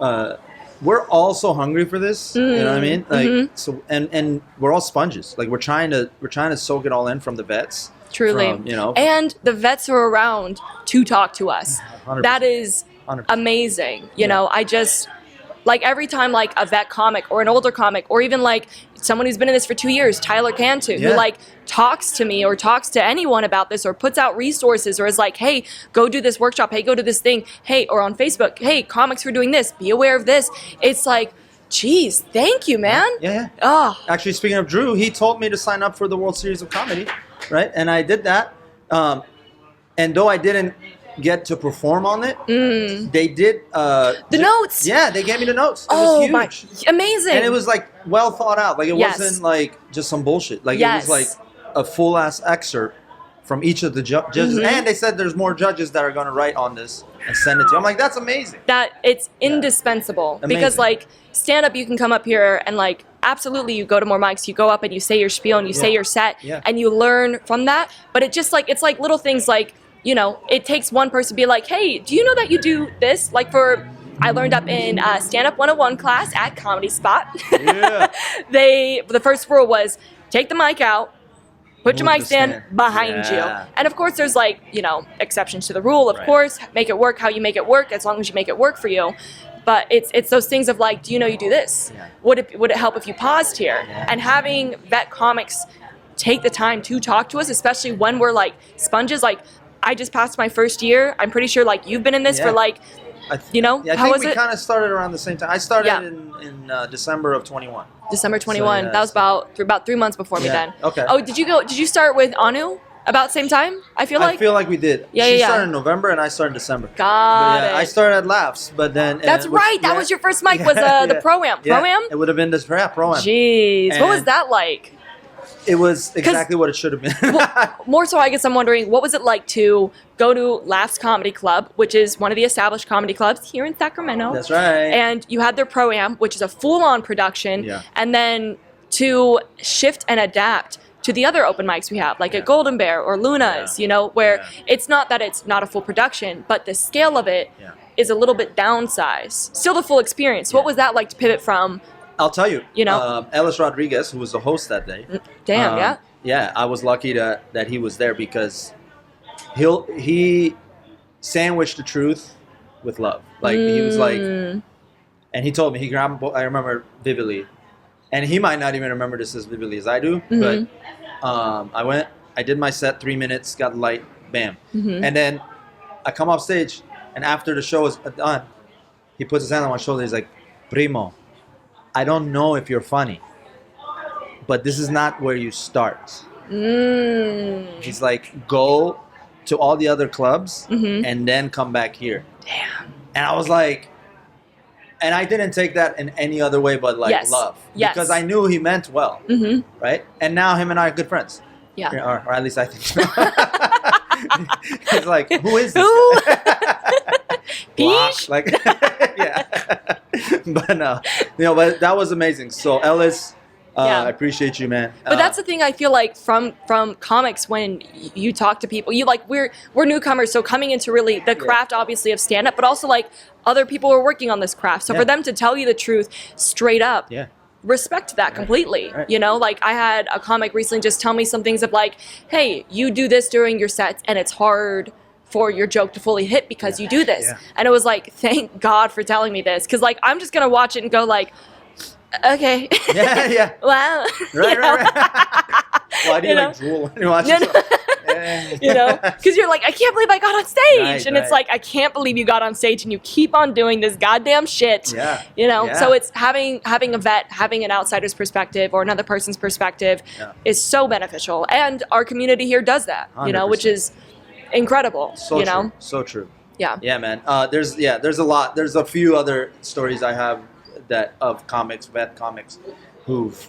we're all so hungry for this. You know what I mean? Like so, and we're all sponges. Like we're trying to soak it all in from the vets. Truly, you know, and the vets are around to talk to us. 100%. That is 100%. amazing. You know, I just like every time like a vet comic or an older comic or even like someone who's been in this for 2 years, Tyler Cantu, who like talks to me or talks to anyone about this or puts out resources or is like, hey, go do this workshop, hey, go do this thing, hey, or on Facebook, hey, comics for doing this, be aware of this. It's like, geez, thank you, man. Yeah. Oh. Actually, speaking of Drew, he told me to sign up for the World Series of Comedy, right? And I did that. And though I didn't get to perform on it, they did the notes. Yeah, they gave me the notes. It was huge. My, amazing. And it was like well thought out. Like it wasn't like just some bullshit. Like it was like a full ass excerpt from each of the judges. And they said there's more judges that are going to write on this and send it to you. I'm like, that's amazing. That it's indispensable because like stand up, you can come up here and like absolutely you go to more mics, you go up and you say your spiel and you say your set and you learn from that. But it just like it's like little things like, you know, it takes one person to be like, hey, do you know that you do this? Like I learned up in Stand Up 101 class at Comedy Spot. Yeah. The first rule was take the mic out, put your mic stand behind you. And of course there's like, you know, exceptions to the rule, of course. Make it work how you make it work as long as you make it work for you. But it's those things of like, do you know you do this? Yeah. Would it help if you paused here? Yeah. And having vet comics take the time to talk to us, especially when we're like sponges, like I just passed my first year. I'm pretty sure like you've been in this for like, you know, I how think was we it? kind of started around the same time. I started in December of 21. December 21. So, that was about 3 months before me then. Okay. Oh, did you start with Anu about the same time? I feel like we did. Yeah, she started in November and I started in December. Got it. I started at Laughs, but then that's right. That was your first mic. Was the Pro-Am. Pro-Am? It would have been this Pro-Am. Jeez, what was that like? It was exactly what it should have been. Well, more so, I guess I'm wondering, what was it like to go to Laughs Comedy Club, which is one of the established comedy clubs here in Sacramento. That's right. And you had their Pro-Am, which is a full-on production. Yeah. And then to shift and adapt to the other open mics we have, like at Golden Bear or Luna's, you know, where it's not that it's not a full production, but the scale of it is a little bit downsized. Still the full experience. What was that like to pivot from? I'll tell you. You know, Ellis Rodriguez, who was the host that day. Damn, Yeah, I was lucky that he was there because he sandwiched the truth with love. Like he was like, and he told me he grabbed. I remember vividly, and he might not even remember this as vividly as I do. But I did my set, 3 minutes, got the light, bam, and then I come off stage, and after the show is done, he puts his hand on my shoulder. He's like, "Primo, I don't know if you're funny, but this is not where you start." He's like, go to all the other clubs and then come back here. Damn. And I was like, and I didn't take that in any other way but like love. Yes. Because I knew he meant well. Right? And now him and I are good friends. Yeah. Or at least I think so. He's like, who is this guy? Peach? Like, yeah. But no, but that was amazing. So Ellis, I appreciate you, man. But that's the thing I feel like from comics when you talk to people, you like we're newcomers, so coming into really the craft obviously of stand up, but also like other people are working on this craft. So for them to tell you the truth straight up, respect that completely. Right. You know, like I had a comic recently just tell me some things of like, hey, you do this during your sets and it's hard for your joke to fully hit because you do this. Yeah. And it was like, thank God for telling me this. Cause like, I'm just going to watch it and go like, okay. Yeah. Wow. Right. Why do you know? like drool when you watch No, yourself? Yeah. You know, because you're like, I can't believe I got on stage, Right, and it's right. like, I can't believe you got on stage and you keep on doing this goddamn shit. Yeah. You know, Yeah. so it's having a vet, having an outsider's perspective or another person's perspective Yeah. is so beneficial, and our community here does that. You know, which 100%. is incredible. So you true. know, So true. yeah. Yeah, man. There's a lot. There's a few other stories I have that of vet comics who've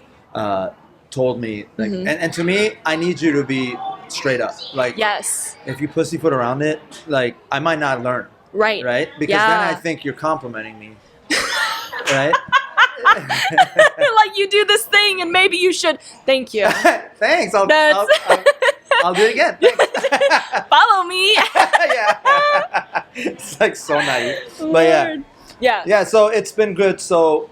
told me like, Mm-hmm. and to me, I need you to be straight up. Like, Yes. if you pussyfoot around it, like I might not learn, Right. right? Because Yeah. then I think you're complimenting me, right? Like you do this thing and maybe you should. Thank you. Thanks. I'll do it again. Thanks. Follow me. Yeah. It's like so naive, but yeah. Lord. Yeah. Yeah, so it's been good. So,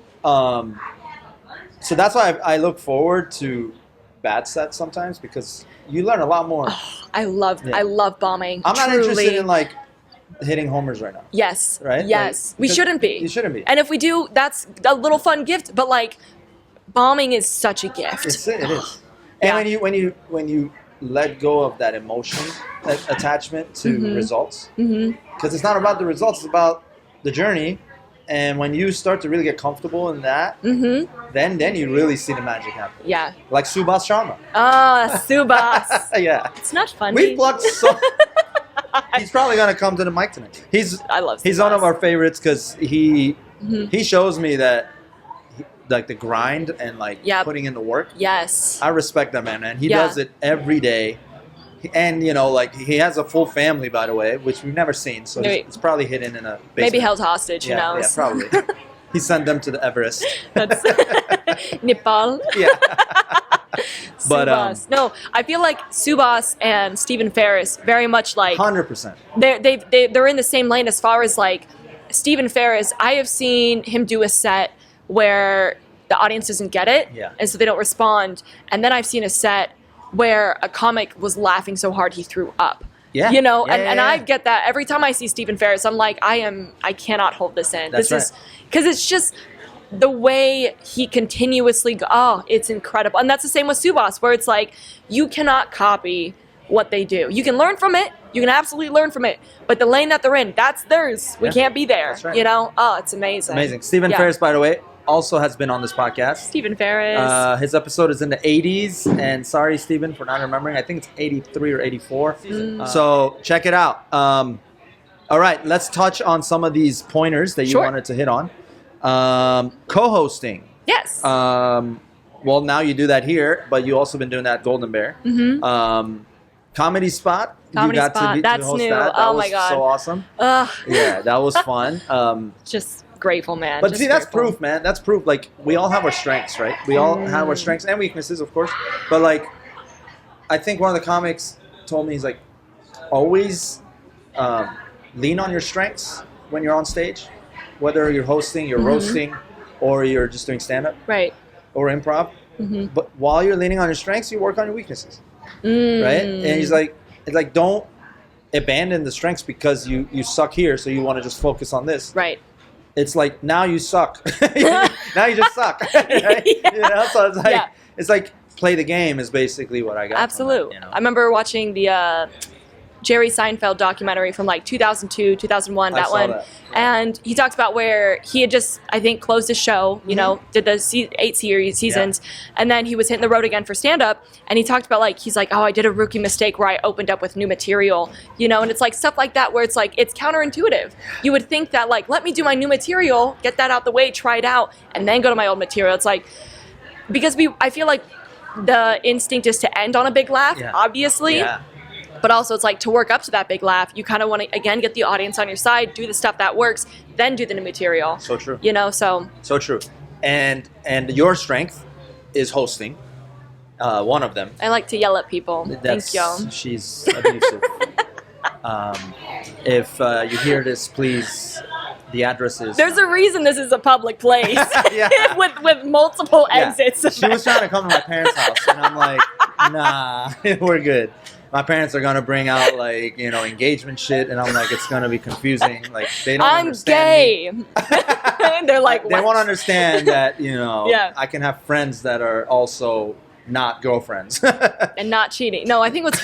so that's why I look forward to bad sets sometimes because you learn a lot more. I love bombing. I'm not Truly. interested in like hitting homers right now. Yes. Right? Yes. Like, we because shouldn't be. You shouldn't be. And if we do, that's a little fun gift. But like, bombing is such a gift. It is. And Yeah. when you let go of that emotion attachment to Mm-hmm. results, because it's not about the results, it's about the journey. And when you start to really get comfortable in that, then you really see the magic happen. Yeah. Like Subhas Sharma. Oh, Subhas. Yeah. It's not funny. We plucked so. He's probably gonna come to the mic tonight. I love He's one of Subhas. our favorites because he shows me that like the grind and like Yep. putting in the work. Yes. I respect that man, and he Yeah. does it every day. And you know, like he has a full family, by the way, which we've never seen. So it's probably hidden in a basement. Maybe held hostage. Who Yeah, knows? yeah, probably. He sent them to the Everest. That's Nepal. Yeah. But Subhas. No, I feel like Subhas and Stephen Ferris very much like 100%. they're in the same lane as far as like Stephen Ferris. I have seen him do a set where the audience doesn't get it, Yeah. and so they don't respond. And then I've seen a set where a comic was laughing so hard he threw up. Yeah. You know, Yeah, and yeah, I yeah. get that every time I see Stephen Ferris. I'm like, I cannot hold this in. That's This is because it's just the way he continuously it's incredible. And that's the same with Subhas, where it's like you cannot copy what they do. You can learn from it. You can absolutely learn from it. But the lane that they're in, that's theirs. We Yeah. can't be there. That's right. You know? Oh, it's amazing. Amazing. Stephen Yeah. Ferris, by the way, also has been on this podcast. Stephen Ferris. His episode is in the 80s, and sorry, Stephen, for not remembering. I think it's 83 or 84. So check it out. All right, let's touch on some of these pointers that you Sure. wanted to hit on. Co-hosting. Yes. Well, now you do that here, but you also been doing that at Golden Bear. Comedy Spot. Comedy you got Spot, to that's host new. That. Oh was my God. so awesome. Ugh, Yeah, that was fun. just grateful, man. But Just see, that's grateful. proof, man. That's proof. Like, we all have our strengths, right? We all have our strengths and weaknesses, of course. But, like, I think one of the comics told me, he's like, always lean on your strengths when you're on stage. Whether you're hosting, you're roasting, or you're just doing stand-up Right. or improv. But while you're leaning on your strengths, you work on your weaknesses, right? And he's like, it's like, don't abandon the strengths because you suck here, so you want to just focus on this. Right. It's like, now you suck. Now you just suck. Right? Yeah. You know? So it's like, Yeah. it's like play the game is basically what I got. Absolutely. From that, I remember watching the Jerry Seinfeld documentary from like 2002, 2001, I that saw one. that. And he talks about where he had just, I think, closed his show, you know, did the 8 seasons, and then he was hitting the road again for stand-up, and he talked about like, he's like, oh, I did a rookie mistake where I opened up with new material, you know, and it's like stuff like that where it's like, it's counterintuitive. You would think that like, let me do my new material, get that out the way, try it out, and then go to my old material. It's like, because I feel like the instinct is to end on a big laugh, Yeah. obviously. Yeah. But also, it's like to work up to that big laugh, you kind of want to, again, get the audience on your side, do the stuff that works, then do the new material. So true. You know, so. So true. And your strength is hosting. One of them. I like to yell at people. That's, Thank you. She's abusive. If you hear this, please The address is. There's a reason this is a public place Yeah. with multiple Yeah. exits. She was trying to come to my parents' house, and I'm like, nah, we're good. My parents are gonna bring out like engagement shit, and I'm like, it's gonna be confusing. Like they don't I'm understand me. gay. They're like, They what? won't understand that Yeah. I can have friends that are also not girlfriends. And not cheating. No, I think what's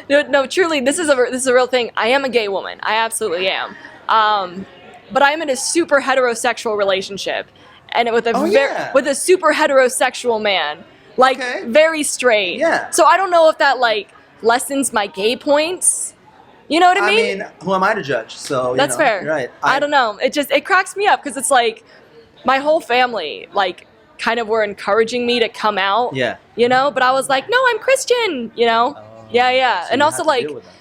no, truly, this is a real thing. I am a gay woman. I absolutely am. But I'm in a super heterosexual relationship, and with with a super heterosexual man, like Okay. very straight. Yeah. So I don't know if that like lessens my gay points. You know what I mean? Who am I to judge? So That's fair. You're right. I don't know. It cracks me up because it's like my whole family like kind of were encouraging me to come out. Yeah. But I was like, no, I'm Christian. Yeah. So And you also have to like deal with that.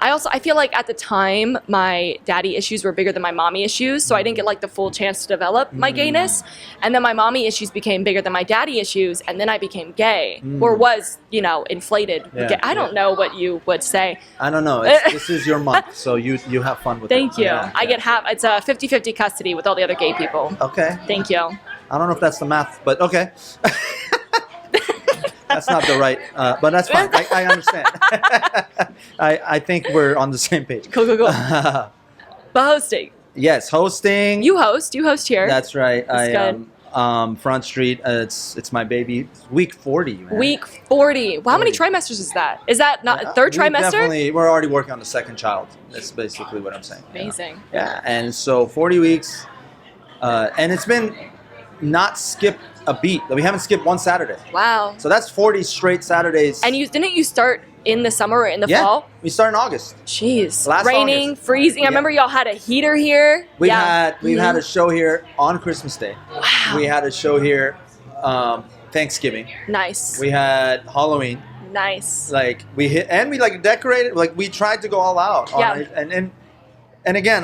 I feel like at the time my daddy issues were bigger than my mommy issues, so I didn't get like the full chance to develop my gayness. And then my mommy issues became bigger than my daddy issues, and then I became gay or was, inflated. Yeah, I don't know what you would say. I don't know. This is your month, so you have fun with it. Thank you. Yeah, I get it's a 50-50 custody with all the other gay people. Okay. Thank you. I don't know if that's the math, but okay. That's not the right, but that's fine. I understand. I think we're on the same page. Cool. But hosting. Yes, hosting. You host here. That's right. That's good. Front Street. It's my baby. Week 40. Man. Week 40. Well, how many 40. trimesters is that? Is that not third trimester? We're already working on the second child. That's basically what I'm saying. Amazing. Yeah, and so 40 weeks, and it's been not skipped a beat. We haven't skipped one Saturday. Wow. So that's 40 straight Saturdays. And didn't you start in the summer or in the fall? We start in August. Jeez. Last Raining, August. freezing. I remember y'all had a heater here. We've had a show here on Christmas Day. Wow. We had a show here Thanksgiving. Nice. We had Halloween. Nice. Like we decorated. Like we tried to go all out. Yeah. On it. And again,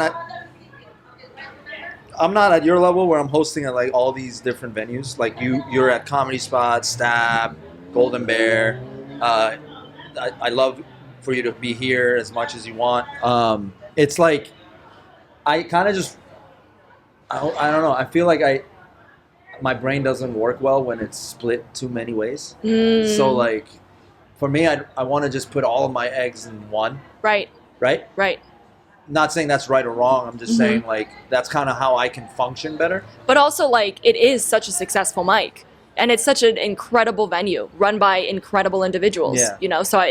I'm not at your level where I'm hosting at like all these different venues. Like you're at Comedy Spot, Stab, Golden Bear. I love for you to be here as much as you want. It's like I kind of just I don't know. I feel like my brain doesn't work well when it's split too many ways. So like for me, I want to just put all of my eggs in one. Right. Not saying that's right or wrong. I'm just saying like that's kind of how I can function better. But also like it is such a successful mic, and it's such an incredible venue run by incredible individuals. Yeah. So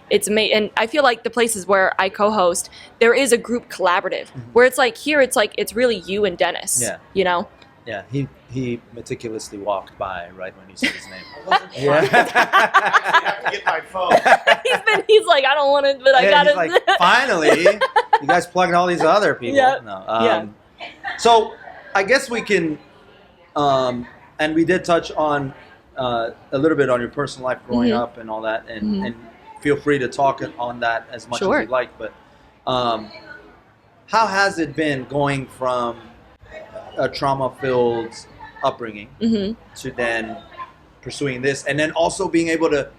it's amazing. And I feel like the places where I co-host, there is a group collaborative where it's like here, it's really you and Dennis. Yeah. Yeah, he meticulously walked by right when you said his name. I have to get my phone. he's like, I don't want to, but I gotta. He's like, finally, you guys plugged all these other people. Yeah. No. So I guess we can, and we did touch on a little bit on your personal life growing up and all that, and feel free to talk on that as much as you like. But how has it been going from a trauma-filled upbringing to then pursuing this, and then also being able to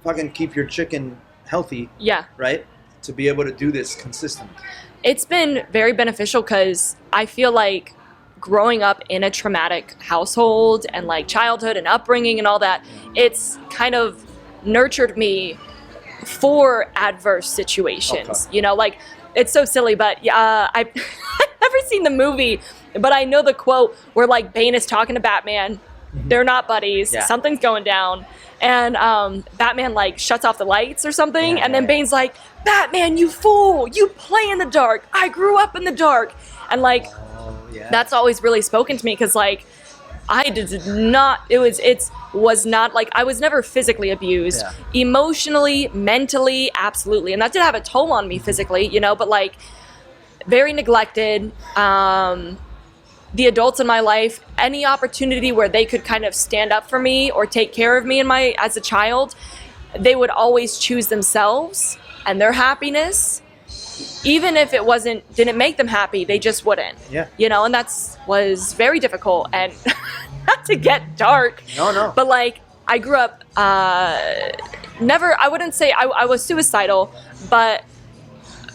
fucking keep your chicken healthy? Yeah. Right? To be able to do this consistently. It's been very beneficial because I feel like growing up in a traumatic household and like childhood and upbringing and all that, it's kind of nurtured me for adverse situations. Okay. Like it's so silly, but I've never seen the movie, but I know the quote where like Bane is talking to Batman. They're not buddies. Yeah. Something's going down. And Batman like shuts off the lights or something. And then Bane's like, Batman, you fool. You play in the dark. I grew up in the dark. And like, that's always really spoken to me because like, I did not, it was not like, I was never physically abused. Emotionally, mentally, absolutely. And that did have a toll on me physically, but like very neglected. The adults in my life, any opportunity where they could kind of stand up for me or take care of me as a child, they would always choose themselves and their happiness. Even if it didn't make them happy, they just wouldn't. Yeah. And was very difficult. And not to get dark. No. But like, I grew up, I wouldn't say I was suicidal, but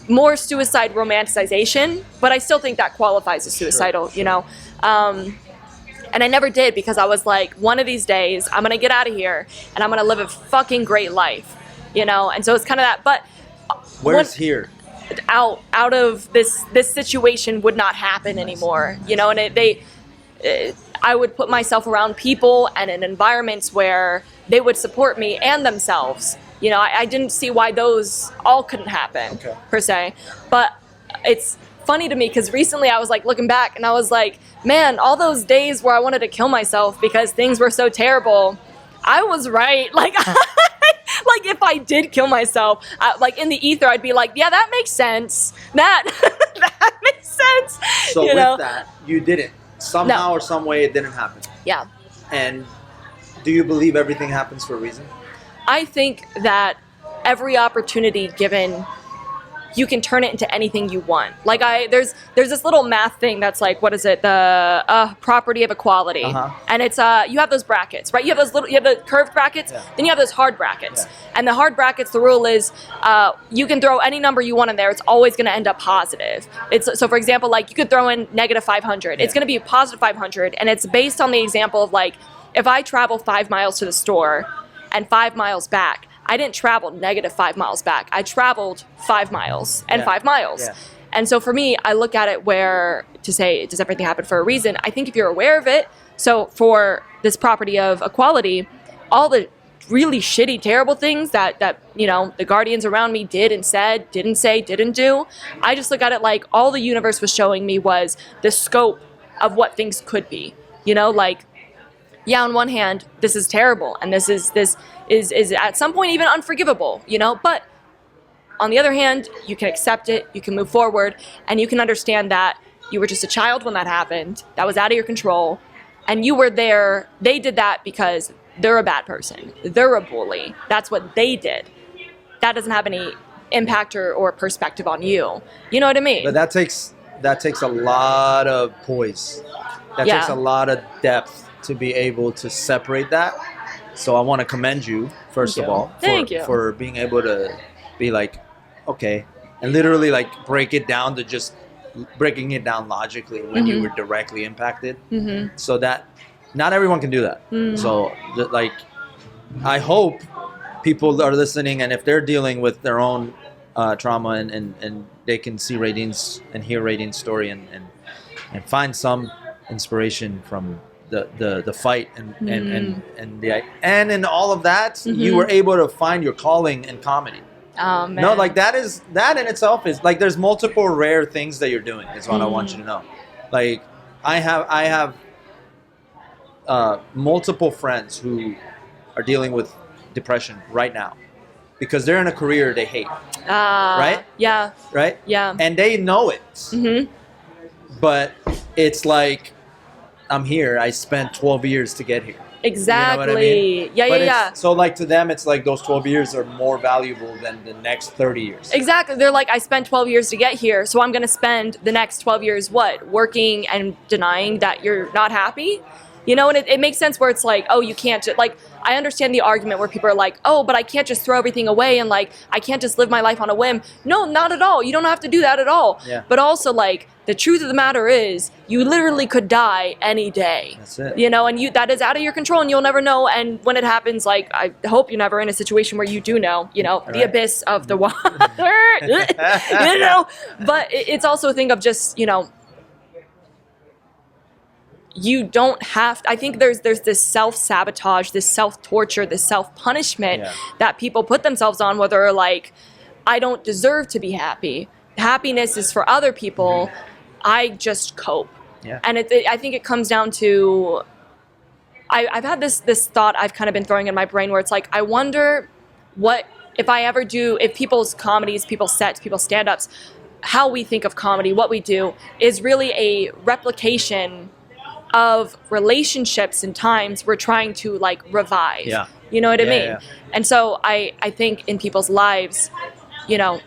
more suicide romanticization, but I still think that qualifies as suicidal, you know. And I never did, because I was like, one of these days I'm gonna get out of here and I'm gonna live a fucking great life, you know. And so it's kind of that. But Where's here? out of this situation would not happen anymore, you know. And I would put myself around people and in environments where they would support me and themselves. You know, I didn't see why those all couldn't happen, per se. But it's funny to me because recently I was like looking back and I was like, man, all those days where I wanted to kill myself because things were so terrible, I was right. Like, like if I did kill myself, like in the ether, I'd be like, yeah, that makes sense. That makes sense. So you with know? that, you didn't. Somehow or some way it didn't happen. Yeah. And do you believe everything happens for a reason? I think that every opportunity given, you can turn it into anything you want. Like there's this little math thing that's like, what is it? The property of equality. And it's you have those brackets, right? You have the curved brackets, then you have those hard brackets. And the hard brackets, the rule is you can throw any number you want in there. It's always going to end up positive. So for example, like you could throw in negative 500. It's going to be positive 500, and it's based on the example of like, if I travel 5 miles to the store and 5 miles back, I didn't travel negative 5 miles back. I traveled 5 miles and 5 miles. Yeah. And so for me, I look at it where to say, does everything happen for a reason? I think if you're aware of it, so for this property of equality, all the really shitty, terrible things that you know, the guardians around me did and said, didn't say, didn't do, I just look at it like all the universe was showing me was the scope of what things could be. You know, like, yeah, on one hand, this is terrible, and this is at some point even unforgivable, you know, but on the other hand, you can accept it, you can move forward, and you can understand that you were just a child when that happened, that was out of your control, and you were there, they did that because they're a bad person, they're a bully, that's what they did. That doesn't have any impact or perspective on you. You know what I mean? But that takes a lot of poise. That takes a lot of depth to be able to separate that. So I want to commend you, first of all, for being able to be like, okay, and literally like break it down to just breaking it down logically when you were directly impacted. So that not everyone can do that. So like, I hope people are listening, and if they're dealing with their own trauma and they can see Raedene's and hear Raedene's story and find some inspiration from the fight and in all of that, you were able to find your calling in comedy. Oh man. No, like that in itself is like, there's multiple rare things that you're doing is what I want you to know. Like I have multiple friends who are dealing with depression right now because they're in a career they hate. Right? Yeah. Right? Yeah. And they know it. But it's like, I'm here. I spent 12 years to get here. Exactly. You know what I mean? Yeah. So like to them, it's like those 12 years are more valuable than the next 30 years. Exactly. They're like, I spent 12 years to get here, so I'm going to spend the next 12 years, what? Working and denying that you're not happy? You know, and it makes sense where it's like, oh, you can't, like, I understand the argument where people are like, oh, but I can't just throw everything away and like, I can't just live my life on a whim. No, not at all. You don't have to do that at all. Yeah. But also like, the truth of the matter is, you literally could die any day. That's it. You know, and that is out of your control and you'll never know. And when it happens, like, I hope you're never in a situation where you do know, you know, the abyss of the water, you know, but it's also a thing of just, you know, you don't have to, I think there's this self-sabotage, this self-torture, this self-punishment that people put themselves on, where they're like, I don't deserve to be happy. Happiness is for other people. I just cope. Yeah. And I think it comes down to, I've had this thought I've kind of been throwing in my brain where it's like, I wonder what, if people's comedies, people's sets, people's stand-ups, how we think of comedy, what we do, is really a replication of relationships and times we're trying to like revive. Yeah. You know what I mean? Yeah. And so I think in people's lives, you know,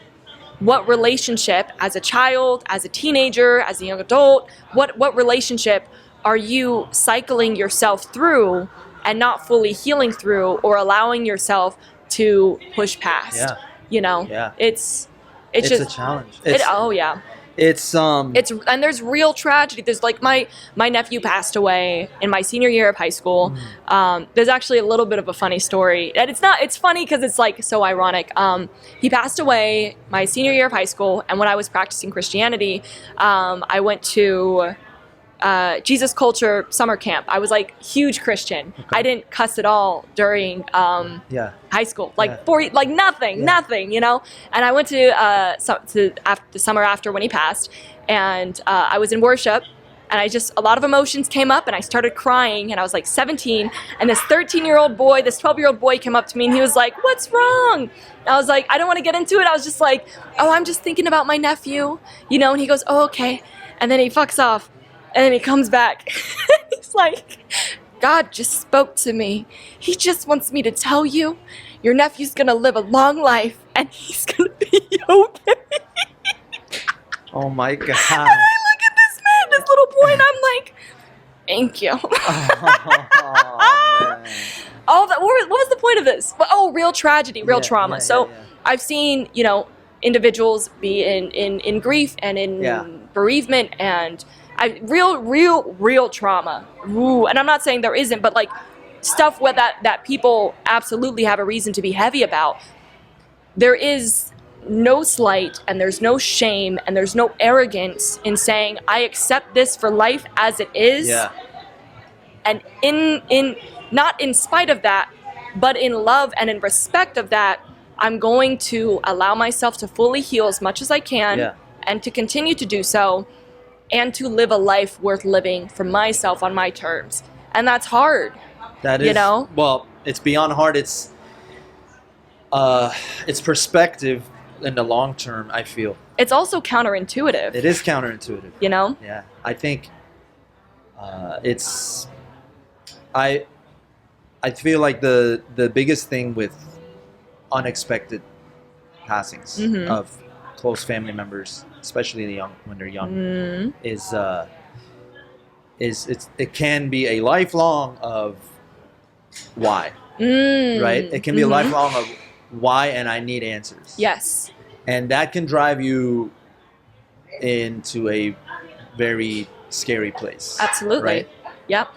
what relationship as a child, as a teenager, as a young adult, what relationship are you cycling yourself through and not fully healing through or allowing yourself to push past? Yeah. You know, It's just a challenge. oh yeah. It's And there's real tragedy. There's like my nephew passed away in my senior year of high school. There's actually a little bit of a funny story, and it's funny because it's like so ironic. He passed away my senior year of high school, and when I was practicing Christianity, I went to Jesus Culture summer camp. I was like huge Christian. Okay. I didn't cuss at all during high school, like nothing, you know. And I went to the summer after when he passed, and I was in worship, and a lot of emotions came up, and I started crying, and I was like 17, and this 13-year-old boy, this 12-year-old boy came up to me, and he was like, "What's wrong?" And I was like, I don't want to get into it. I was just like, "Oh, I'm just thinking about my nephew," you know. And he goes, "Oh, okay," and then he fucks off. And then he comes back. He's like, "God just spoke to me. He just wants me to tell you, your nephew's gonna live a long life, and he's gonna be okay." oh my God. And I look at this man, this little boy, and I'm like, "Thank you." Oh, man. What was the point of this? Oh, real tragedy, real trauma. So I've seen, you know, individuals be in grief and in bereavement and real trauma. Ooh, and I'm not saying there isn't, but like stuff where that people absolutely have a reason to be heavy about. There is no slight and there's no shame and there's no arrogance in saying, I accept this for life as it is. Yeah. And in not in spite of that, but in love and in respect of that, I'm going to allow myself to fully heal as much as I can and to continue to do so. And to live a life worth living for myself on my terms. And that's hard. That is, you know? Well, it's beyond hard. It's perspective in the long term, I feel. It's also counterintuitive. It is counterintuitive. You know? Yeah. I think I feel like the biggest thing with unexpected passings of close family members, especially when they're young, is it can be a lifelong of why, right? It can be a lifelong of why, and I need answers. Yes. And that can drive you into a very scary place. Absolutely. Right? Yep.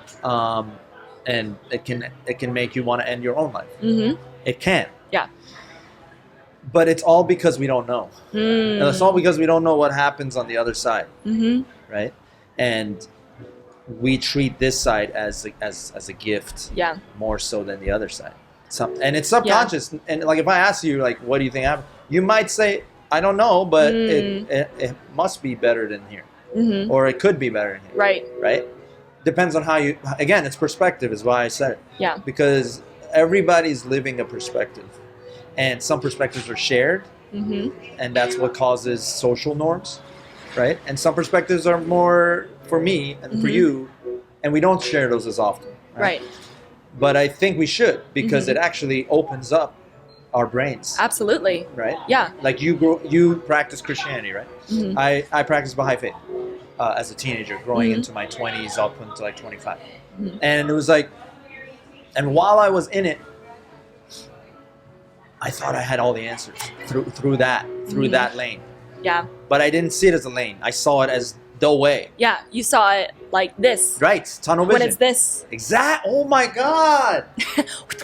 And it can make you want to end your own life. It can. Yeah. But it's all because we don't know. And it's all because we don't know what happens on the other side, right? And we treat this side as a gift, more so than the other side. And it's subconscious. And like if I ask you, like, what do you think happened? You might say, I don't know, but it must be better than here, or it could be better than here. Right. Right. Depends on how you. Again, it's perspective, is why I said it. Yeah. Because everybody's living a perspective. And some perspectives are shared, and that's what causes social norms, right? And some perspectives are more for me and for you, and we don't share those as often. Right. But I think we should, because it actually opens up our brains. Absolutely. Right? Yeah. Like you practice Christianity, right? I practiced Baha'i faith as a teenager, growing into my 20s up until like 25. And it was like, and while I was in it, I thought I had all the answers through that lane. Yeah. But I didn't see it as a lane. I saw it as the way. Yeah, you saw it like this. Right, tunnel vision. When it's this. Oh my God.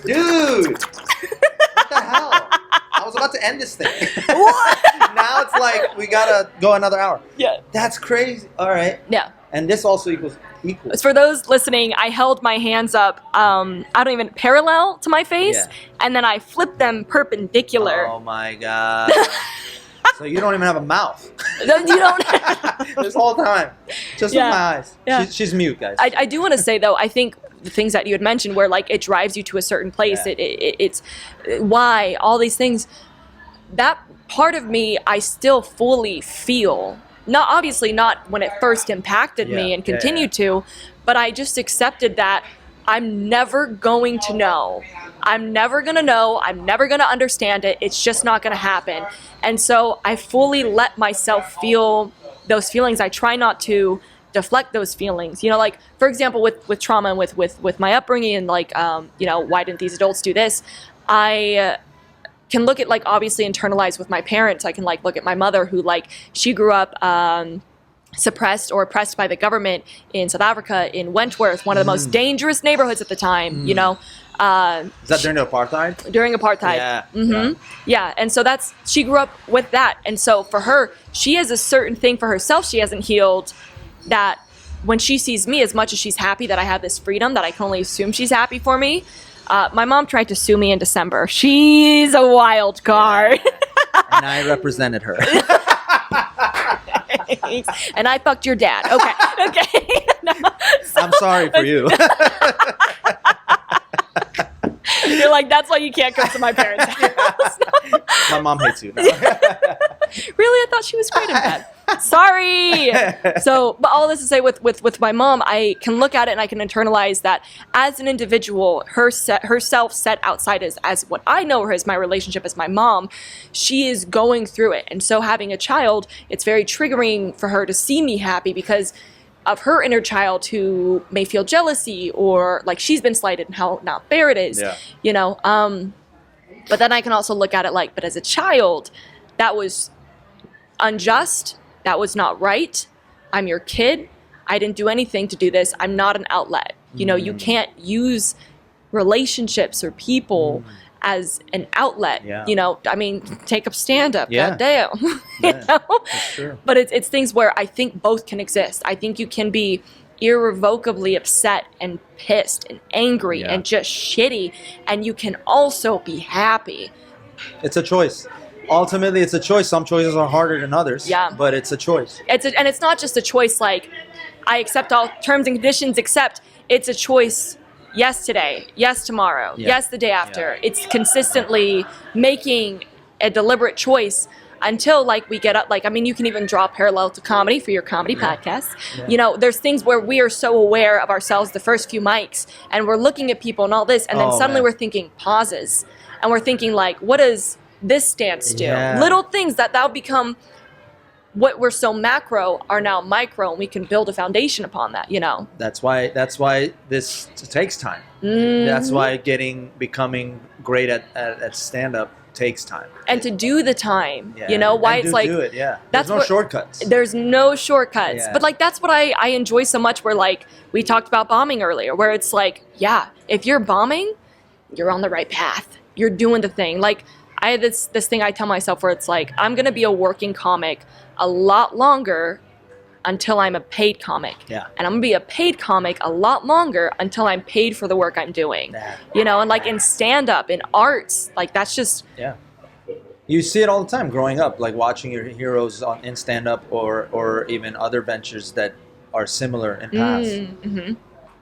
Dude. What the hell? I was about to end this thing. What? Now it's like, we gotta go another hour. Yeah. That's crazy. All right. Yeah. And this also equals equal. For those listening, I held my hands up, I don't even, parallel to my face, and then I flipped them perpendicular. Oh my God. So you don't even have a mouth. You don't. This whole time. Just with my eyes. Yeah. She's mute, guys. I do want to say, though, I think the things that you had mentioned where, like, it drives you to a certain place, it's why, all these things, that part of me I still fully feel. Not obviously not when it first impacted me and continued to, but I just accepted that I'm never going to know. I'm never going to know. I'm never going to understand it. It's just not going to happen. And so I fully let myself feel those feelings. I try not to deflect those feelings. You know, like, for example, with trauma and with my upbringing and, like, you know, why didn't these adults do this? can look at, like, obviously internalized with my parents. I can, like, look at my mother who, like, she grew up suppressed or oppressed by the government in South Africa, in Wentworth, one of the most dangerous neighborhoods at the time, you know. Is that during apartheid? During apartheid. Yeah. Yeah, and so she grew up with that. And so for her, she has a certain thing for herself she hasn't healed, that when she sees me, as much as she's happy that I have this freedom, that I can only assume she's happy for me. My mom tried to sue me in December. She's a wild card. And I represented her. And I fucked your dad. Okay. No, I'm sorry for you. You're like, that's why you can't come to my parents' house. My mom hates you. No. Really? I thought she was great in bed. Sorry. So, but all this to say, with my mom, I can look at it and I can internalize that as an individual, herself set outside as what I know her as my relationship as my mom, she is going through it. And so having a child, it's very triggering for her to see me happy because of her inner child who may feel jealousy or like she's been slighted and how not fair it is, you know. But then I can also look at it like, but as a child, that was unjust. That was not right. I'm your kid. I didn't do anything to do this. I'm not an outlet. You know, you can't use relationships or people as an outlet. You know, I mean, take up stand-up. Goddamn. You know? That's true. But it's things where I think both can exist. I think you can be irrevocably upset and pissed and angry and just shitty, and you can also be happy. It's a choice. Ultimately, it's a choice. Some choices are harder than others. Yeah. But it's a choice. And it's not just a choice like, I accept all terms and conditions, except it's a choice. Yes today, yes tomorrow, yes the day after. It's consistently making a deliberate choice until like we get up. Like, I mean, you can even draw a parallel to comedy for your comedy podcast. You know, there's things where we are so aware of ourselves the first few mics and we're looking at people and all this, and then suddenly we're thinking pauses and we're thinking like, what does this stance do? Little things that'll become what we're so macro are now micro, and we can build a foundation upon that, you know. That's why this takes time. That's why becoming great at stand-up takes time. And to do the time, you know, why it's like, do it, that's There's no shortcuts. There's no shortcuts. But like, that's what I enjoy so much, where like, we talked about bombing earlier, where it's like, if you're bombing, you're on the right path. You're doing the thing. Like, I had this thing I tell myself where it's like, I'm going to be a working comic a lot longer until I'm a paid comic. And I'm going to be a paid comic a lot longer until I'm paid for the work I'm doing. You know, and like in stand-up, in arts, like that's just... You see it all the time growing up, like watching your heroes in stand-up or even other ventures that are similar in paths.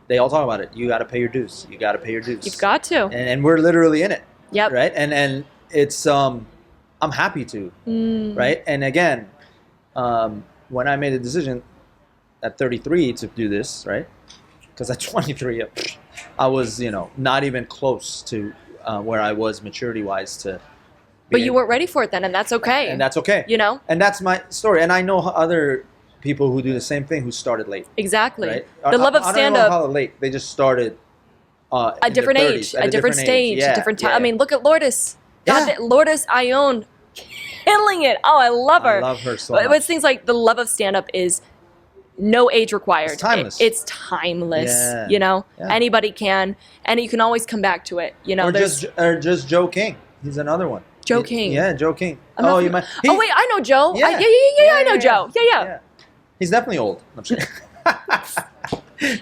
They all talk about it. You got to pay your dues. You got to pay your dues. You've got to. And we're literally in it. Right? And it's... I'm happy to. Right? And again... when I made a decision at 33 to do this, right? Because at 23, I was, you know, not even close to where I was maturity-wise to. But you weren't ready for it then, and that's okay. And that's okay. You know? And that's my story. And I know other people who do the same thing who started late. Exactly. Right? The love of stand-up. I don't know how late. They just started a different age, a different stage, a different time. I mean, look at Lourdes. Lourdes Ione. Killing it. Oh, I love her. I love her so much. But it's things like the love of stand-up is no age required. It's timeless. It's timeless. You know, anybody can, and you can always come back to it. You know, or just Joe King. He's another one. Joe King. Yeah, Joe King. You might. Oh wait, I know Joe. I know Joe. Yeah. He's definitely old. I'm sure.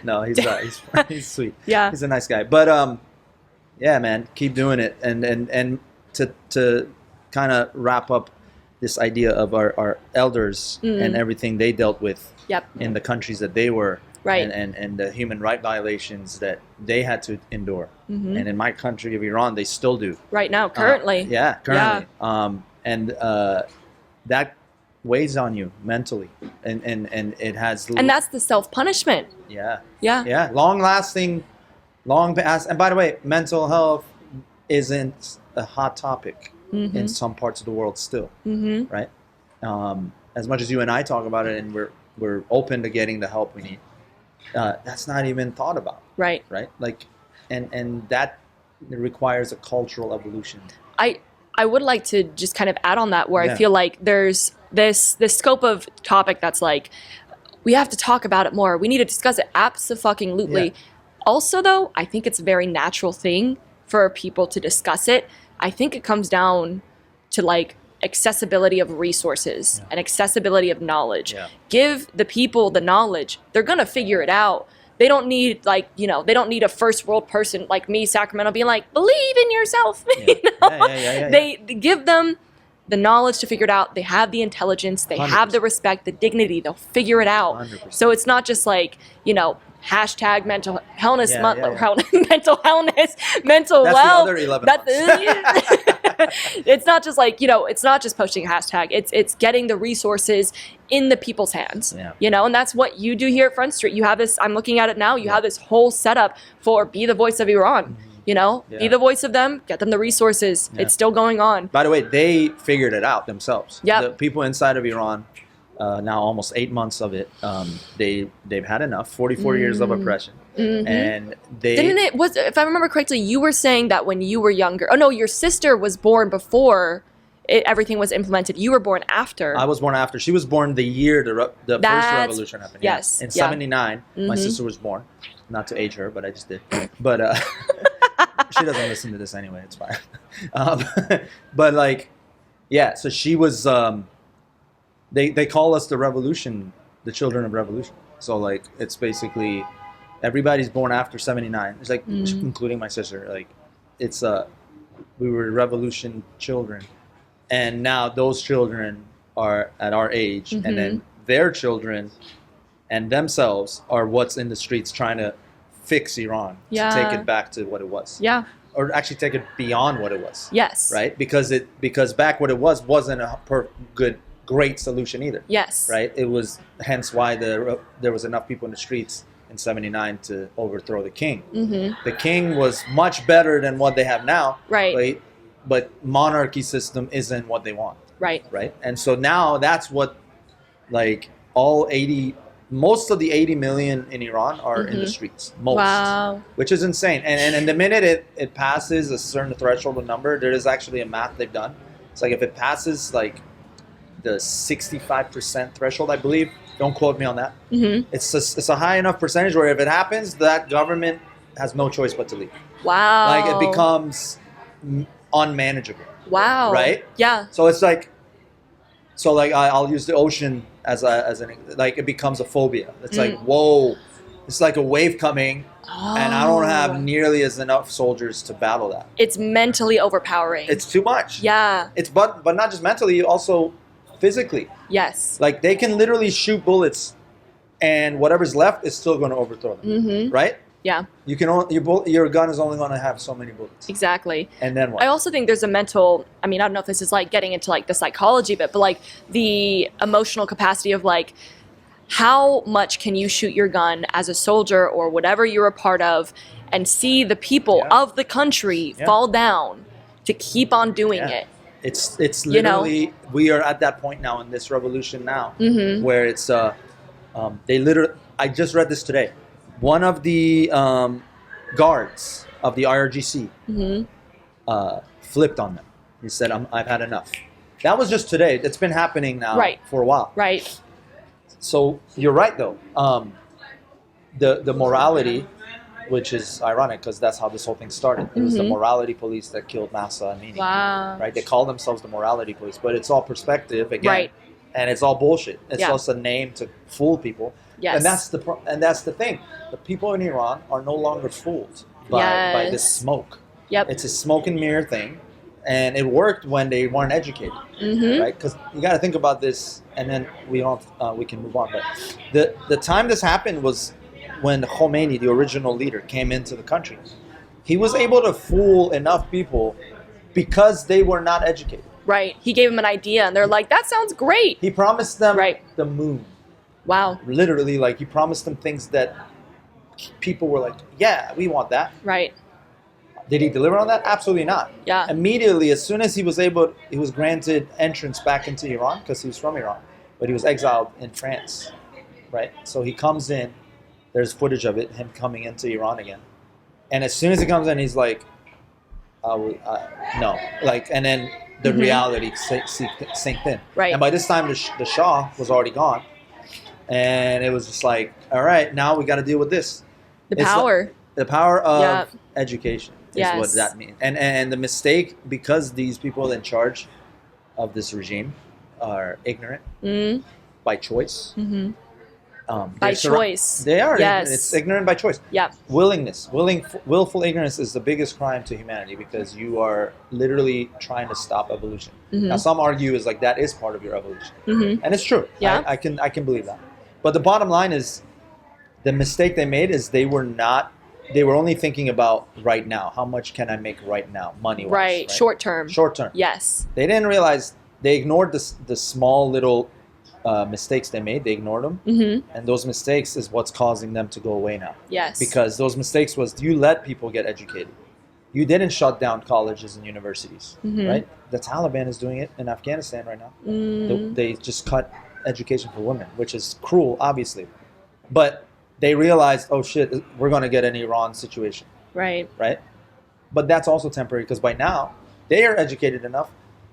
No, he's sweet. He's a nice guy. But yeah, man, keep doing it, and to kind of wrap up this idea of our elders and everything they dealt with in the countries that they were, and the human right violations that they had to endure. And in my country of Iran, they still do. Right now, currently. Currently. And that weighs on you mentally. And it has... And that's the self-punishment. Yeah. Long-lasting, long-past... And by the way, mental health isn't a hot topic in some parts of the world still, right? As much as you and I talk about it, and we're open to getting the help we need, that's not even thought about, right? Like, and that requires a cultural evolution. I would like to just kind of add on that, where Yeah. I feel like there's this scope of topic that's like, we have to talk about it more. We need to discuss it. Abso-fucking-lutely. Yeah. Also, though, I think it's a very natural thing for people to discuss it. I think it comes down to like accessibility of resources and accessibility of knowledge. Yeah. Give the people the knowledge. They're going to figure it out. They don't need they don't need a first world person like me, Sacramento, being like, believe in yourself. Yeah. You know? Yeah. They give them the knowledge to figure it out. They have the intelligence. They have the respect, the dignity. They'll figure it out. 100%. So it's not just like, hashtag mental wellness Yeah, month, yeah. mental wellness, mental That's wealth. the other 11 It's not just like, it's not just posting a hashtag. It's getting the resources in the people's hands. Yeah. And that's what you do here at Front Street. You have this, I'm looking at it now, you have this whole setup for be the voice of Iran. Be the voice of them, get them the resources. Yeah. It's still going on. By the way, they figured it out themselves. Yep. The people inside of Iran, now almost 8 months of it, they've had enough. 44 years of oppression, and they If I remember correctly, you were saying that when you were younger. Oh no, your sister was born before everything was implemented. You were born after. I was born after. She was born the year the first revolution happened. Yes. In Yeah. 79, my sister was born. Not to age her, but I just did. But she doesn't listen to this anyway. It's fine. But like, yeah. So she was. They call us the revolution, the children of revolution. So like, it's basically everybody's born after 79. It's like, including my sister. Like, it's we were revolution children, and now those children are at our age, and then their children and themselves are what's in the streets trying to fix Iran, to take it back to what it was. Yeah. Or actually take it beyond what it was. Yes. Right? Because back what it wasn't a great solution either. Yes. Right? It was hence why there was enough people in the streets in 79 to overthrow the king. The king was much better than what they have now. Right. But monarchy system isn't what they want. Right. Right? And so now that's what like most of the 80 million in Iran are in the streets. Most. Wow. Which is insane. And the minute it passes a certain threshold of number, there is actually a math they've done. It's like if it passes like the 65% threshold, I believe. Don't quote me on that. It's a high enough percentage where if it happens, that government has no choice but to leave. Wow. Like it becomes unmanageable. Wow. Right? Yeah. So it's like, I'll use the ocean as an like it becomes a phobia. It's like, whoa, it's like a wave coming, and I don't have nearly as enough soldiers to battle that. It's mentally overpowering. It's too much. Yeah. It's but not just mentally, also physically. Yes. Like they can literally shoot bullets, and whatever's left is still going to overthrow them. Right? Yeah. You can your gun is only going to have so many bullets. Exactly. And then what? I also think there's a mental, I don't know if this is like getting into like the psychology bit, but like the emotional capacity of like, how much can you shoot your gun as a soldier or whatever you're a part of and see the people of the country fall down to keep on doing it? It's literally, we are at that point now in this revolution now where it's, they literally, I just read this today. One of the guards of the IRGC flipped on them. He said, I've had enough. That was just today. It's been happening now for a while. Right. So you're right, though. The morality, which is ironic because that's how this whole thing started. It was the morality police that killed Massa and Amini. Wow. Right? They call themselves the morality police, but it's all perspective again. Right. And it's all bullshit. It's just a name to fool people. Yes. And that's the thing. The people in Iran are no longer fooled by this smoke. Yep. It's a smoke and mirror thing, and it worked when they weren't educated, right? Because you got to think about this, and then we can move on. But the time this happened was when Khomeini, the original leader, came into the country. He was able to fool enough people because they were not educated. Right. He gave them an idea, and they're like, "That sounds great." He promised them the moon. Wow. Literally, like he promised them things that people were like, "Yeah, we want that." Right. Did he deliver on that? Absolutely not. Yeah. Immediately, as soon as he was granted entrance back into Iran because he was from Iran, but he was exiled in France, right? So he comes in. There's footage of it, him coming into Iran again, and as soon as he comes in, he's like, "No," like, and then the reality sinked in. Right. And by this time, the Shah was already gone. And it was just like, all right, now we got to deal with this. The It's power. The power of Yep. education is Yes. what that means. And the mistake, because these people in charge of this regime are ignorant by choice. By they're choice. They are. Yes. It's ignorant by choice. Yep. Willful ignorance is the biggest crime to humanity because you are literally trying to stop evolution. Now, some argue is like that is part of your evolution, and it's true. Yeah. I can believe that. But the bottom line is, the mistake they made is they were only thinking about right now. How much can I make right now, money-wise? Right. Short term. Short term. Yes. They didn't realize they ignored the small little mistakes they made. They ignored them, and those mistakes is what's causing them to go away now. Yes. Because those mistakes was you let people get educated. You didn't shut down colleges and universities, right? The Taliban is doing it in Afghanistan right now. They just cut education for women, which is cruel, obviously. But they realized, oh shit, we're going to get an Iran situation, Right. right? But that's also temporary because by now they are educated enough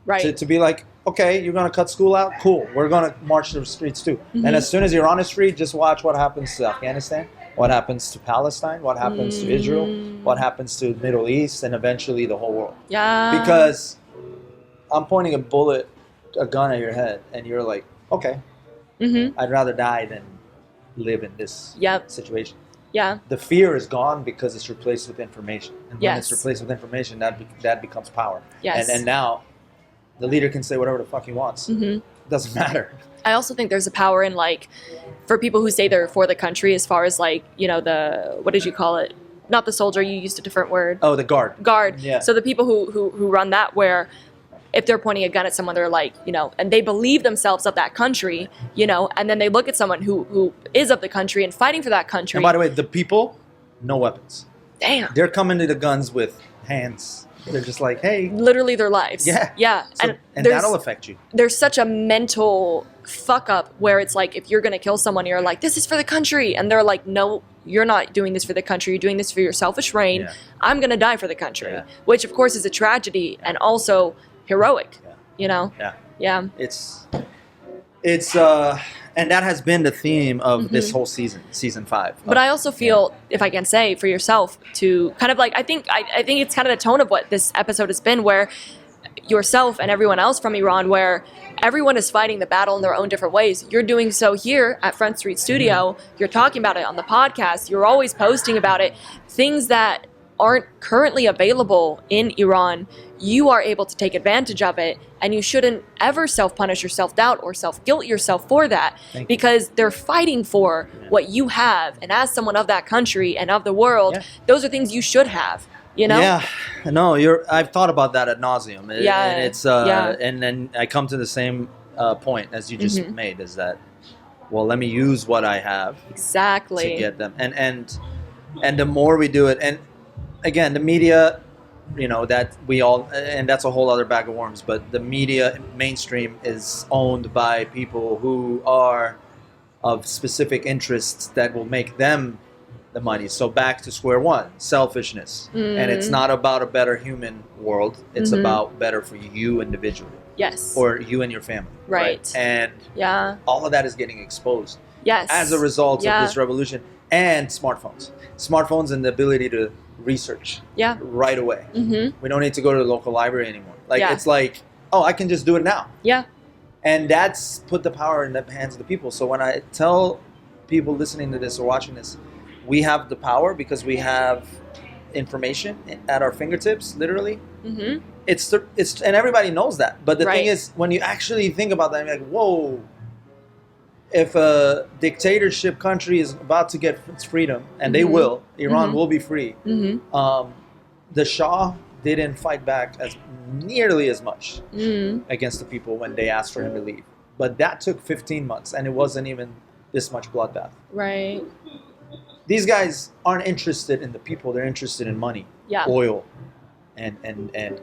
Right. to be like, okay, you're going to cut school out? Cool. We're going to march to the streets too. And as soon as you're on the street, just watch what happens to Afghanistan, what happens to Palestine, what happens to Israel, what happens to the Middle East, and eventually the whole world. Yeah. Because I'm pointing a gun at your head, and you're like, okay, I'd rather die than live in this Yep. situation. Yeah. The fear is gone because it's replaced with information. And when Yes. it's replaced with information, that becomes power. Yes. And now the leader can say whatever the fuck he wants. It doesn't matter. I also think there's a power in, like, for people who say they're for the country, as far as, like, you know, what did you call it? Not the soldier, you used a different word. Oh, the guard. Guard. Yeah. So the people who run that, where if they're pointing a gun at someone, they're like, you know, and they believe themselves of that country, you know, and then they look at someone who is of the country and fighting for that country. And by the way, the people, no weapons. Damn. They're coming to the guns with hands. They're just like, hey. Literally their lives. Yeah. Yeah. So, and there's- that'll affect you. There's such a mental fuck up where it's like, if you're going to kill someone, you're like, this is for the country. And they're like, no, you're not doing this for the country. You're doing this for your selfish reign. Yeah. I'm going to die for the country. Yeah. Which, of course, is a tragedy and also heroic, Yeah. you know? Yeah. Yeah. It's and that has been the theme of this whole season 5. But I also feel, if I can say for yourself, to kind of like, I think it's kind of the tone of what this episode has been, where yourself and everyone else from Iran, where everyone is fighting the battle in their own different ways. You're doing so here at Front Street Studio. You're talking about it on the podcast. You're always posting about it. Things that aren't currently available in Iran, you are able to take advantage of it, and you shouldn't ever self-punish or self-doubt or self-guilt yourself for that, because they're fighting for what you have, and as someone of that country and of the world, those are things you should have, you know? Yeah, no, I've thought about that ad nauseum. Yeah, and it's and then I come to the same point as you just made, is that, well, let me use what I have Exactly. to get them, and the more we do it, and again, the media, you know, that we all, and that's a whole other bag of worms, but the media mainstream is owned by people who are of specific interests that will make them the money. So back to square one, selfishness. And it's not about a better human world. It's about better for you individually. Yes. Or you and your family. Right. And Yeah. all of that is getting exposed Yes. as a result Yeah. of this revolution. And smartphones. Smartphones and the ability to research Yeah. right away. We don't need to go to the local library anymore. Like, Yeah. it's like, oh, I can just do it now. Yeah. And that's put the power in the hands of the people. So when I tell people listening to this or watching this, we have the power because we have information at our fingertips, literally. It's and everybody knows that. But the Right. thing is, when you actually think about that, you're like, whoa. If a dictatorship country is about to get its freedom, and they will, Iran will be free. The Shah didn't fight back as nearly as much against the people when they asked for him to leave. But that took 15 months, and it wasn't even this much bloodbath. Right. These guys aren't interested in the people; they're interested in money, Yeah. oil, and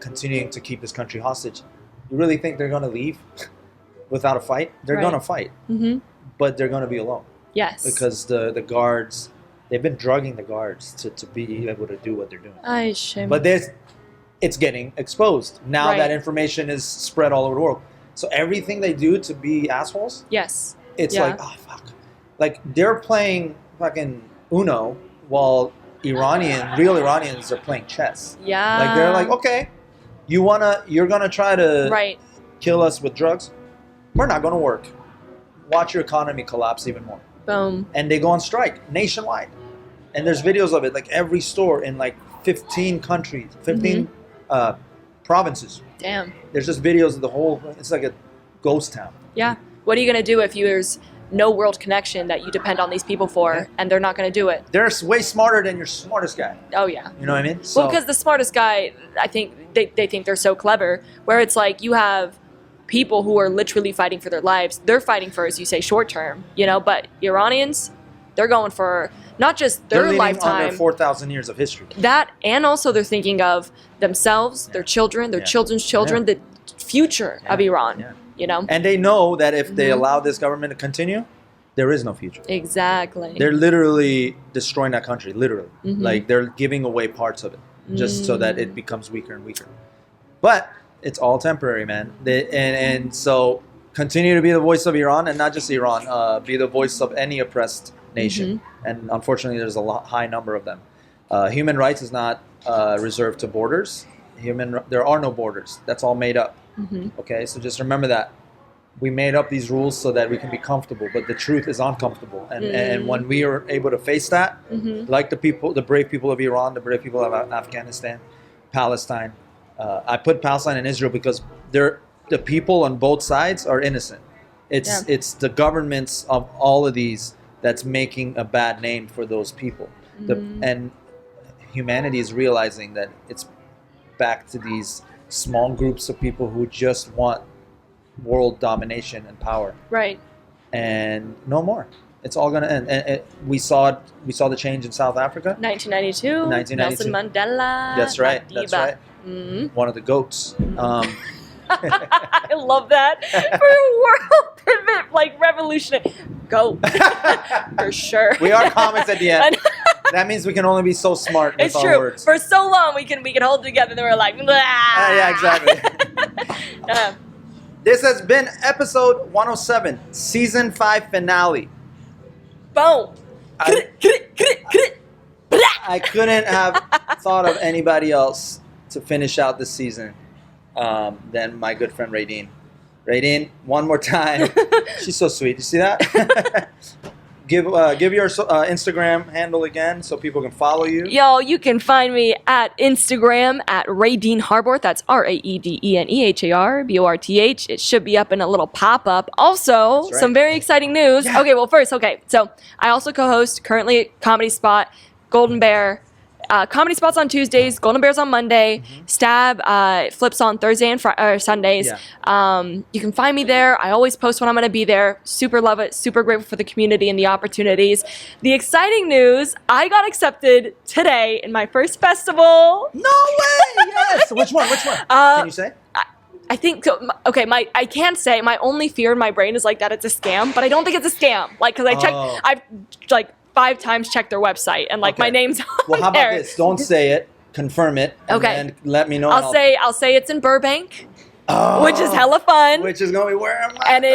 continuing to keep this country hostage. You really think they're going to leave without a fight? They're Right. going to fight, but they're going to be alone Yes. because the guards, they've been drugging the guards to be able to do what they're doing. I shame. But it's getting exposed. Now Right. that information is spread all over the world. So everything they do to be assholes, Yes. it's Yeah. like, oh, fuck. Like, they're playing fucking Uno while real Iranians are playing chess. Yeah. Like, they're like, okay, you're gonna try to Right. kill us with drugs? We're not gonna work. Watch your economy collapse even more. Boom. And they go on strike nationwide. And there's videos of it, like every store in like 15 countries, 15 provinces. Damn. There's just videos of the whole, it's like a ghost town. Yeah. What are you going to do if there's no world connection that you depend on these people for, Yeah. and they're not going to do it? They're way smarter than your smartest guy. Oh, yeah. You know what I mean? So, Well, because the smartest guy, I think they think they're so clever, where it's like you have people who are literally fighting for their lives. They're fighting for, as you say, short term, but Iranians, they're going for not just they're their leaning on lifetime, their 4,000 years of history. that, and also they're thinking of themselves, their children, their Yeah. children's children, the future of Iran, Yeah. And they know that if they allow this government to continue, there is no future. Exactly. They're literally destroying that country, literally. Mhm. Like, they're giving away parts of it just so that it becomes weaker and weaker. But it's all temporary, man. And so continue to be the voice of Iran, and not just Iran, be the voice of any oppressed nation. And unfortunately, there's a high number of them. Human rights is not reserved to borders. There are no borders. That's all made up. Okay, so just remember that. We made up these rules so that we can be comfortable, but the truth is uncomfortable. And when we are able to face that, like the brave people of Iran, the brave people of Afghanistan, Palestine. I put Palestine and Israel because the people on both sides are innocent. It's the governments of all of these that's making a bad name for those people. And humanity is realizing that it's back to these small groups of people who just want world domination and power. Right. And no more. It's all going to end. And we saw the change in South Africa. 1992. 1992. Nelson Mandela. That's right. That's Madiba. right. One of the goats. I love that for a world pivot, like revolutionary. Go for sure. We are comics at the end. That means we can only be so smart with It's our true. words. For so long, we can hold it together. Then we're like, blah. Yeah, exactly. This has been episode 107, season 5 finale. Boom. I couldn't have thought of anybody else to finish out this season than my good friend Raedene. Raedene, one more time. She's so sweet. You see that? Give your Instagram handle again so people can follow you. Yo, you can find me at Instagram at Raedene Harborth. That's RaedeneHarborth. It should be up in a little pop-up. Also, That's right. some very exciting news. Yeah. Okay, so I also co-host currently at Comedy Spot, Golden Bear. Comedy Spot's on Tuesdays, Golden Bear's on Monday, Stab flips on Thursday and Sundays. Yeah. You can find me there. I always post when I'm going to be there. Super love it. Super grateful for the community and the opportunities. The exciting news, I got accepted today in my first festival. No way! Yes! Which one? Can you say? I think so. Okay, I can't say. My only fear in my brain is like that it's a scam, but I don't think it's a scam. Like, because I've like 5 times checked their website and like my name's on Well, how there. about this? Don't say it. Confirm it. And Okay. then let me know. I'll say it's in Burbank, Oh, which is hella fun, Which is gonna be where am I? and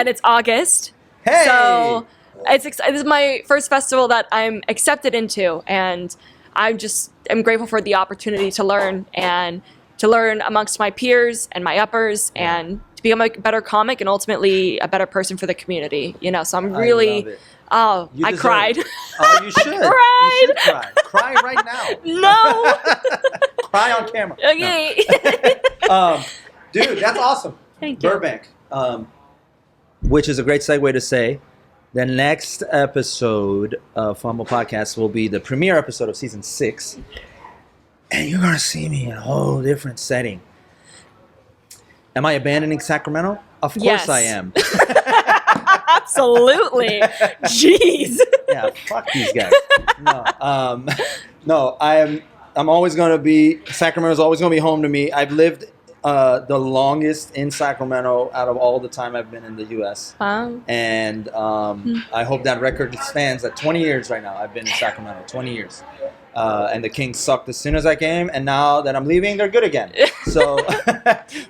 it's August. Hey. So this is my first festival that I'm accepted into, and I'm grateful for the opportunity to learn amongst my peers and my uppers and to become a better comic and ultimately a better person for the community. So I'm really. I love it. Oh, You I deserve cried. it. Oh, you should. cried. You should cry. Cry right now. No. Cry on camera. Okay. No. Dude, that's awesome. Thank you. Burbank. Which is a great segue to say the next episode of Fumble Podcast will be the premiere episode of season 6. And you're going to see me in a whole different setting. Am I abandoning Sacramento? Of course Yes. I am. Absolutely. Jeez. Yeah, fuck these guys. No, I'm always going to be, Sacramento's always going to be home to me. I've lived the longest in Sacramento out of all the time I've been in the U.S. Wow. And I hope that record stands at 20 years right now. I've been in Sacramento, 20 years. and the Kings sucked as soon as I came, and now that I'm leaving, they're good again. So,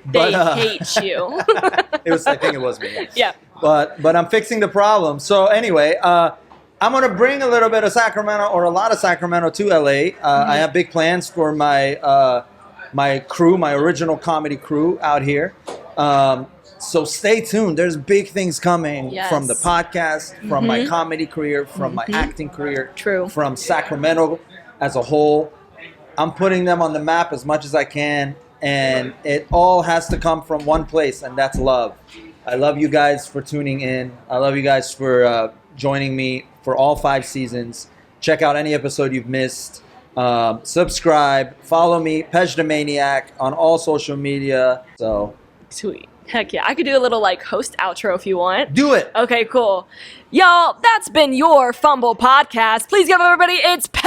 They hate you. I think it was me. Yeah. But I'm fixing the problem. So anyway, I'm gonna bring a little bit of Sacramento or a lot of Sacramento to LA. I have big plans for my crew, my original comedy crew out here. So stay tuned. There's big things coming from the podcast, from my comedy career, from my acting career, from Sacramento as a whole. I'm putting them on the map as much as I can, and it all has to come from one place, and that's love. I love you guys for tuning in. I love you guys for joining me for all 5 seasons. Check out any episode you've missed. Subscribe. Follow me, Pej the Maniac, on all social media. So Sweet. Heck yeah. I could do a little like host outro if you want. do it. Okay, cool. Y'all, that's been your Fumble Podcast. Please give everybody, it's Pej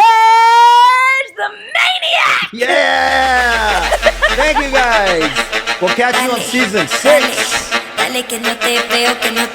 the Maniac! Yeah! Thank you guys. We'll catch you on season 6. Dale que no te veo, que no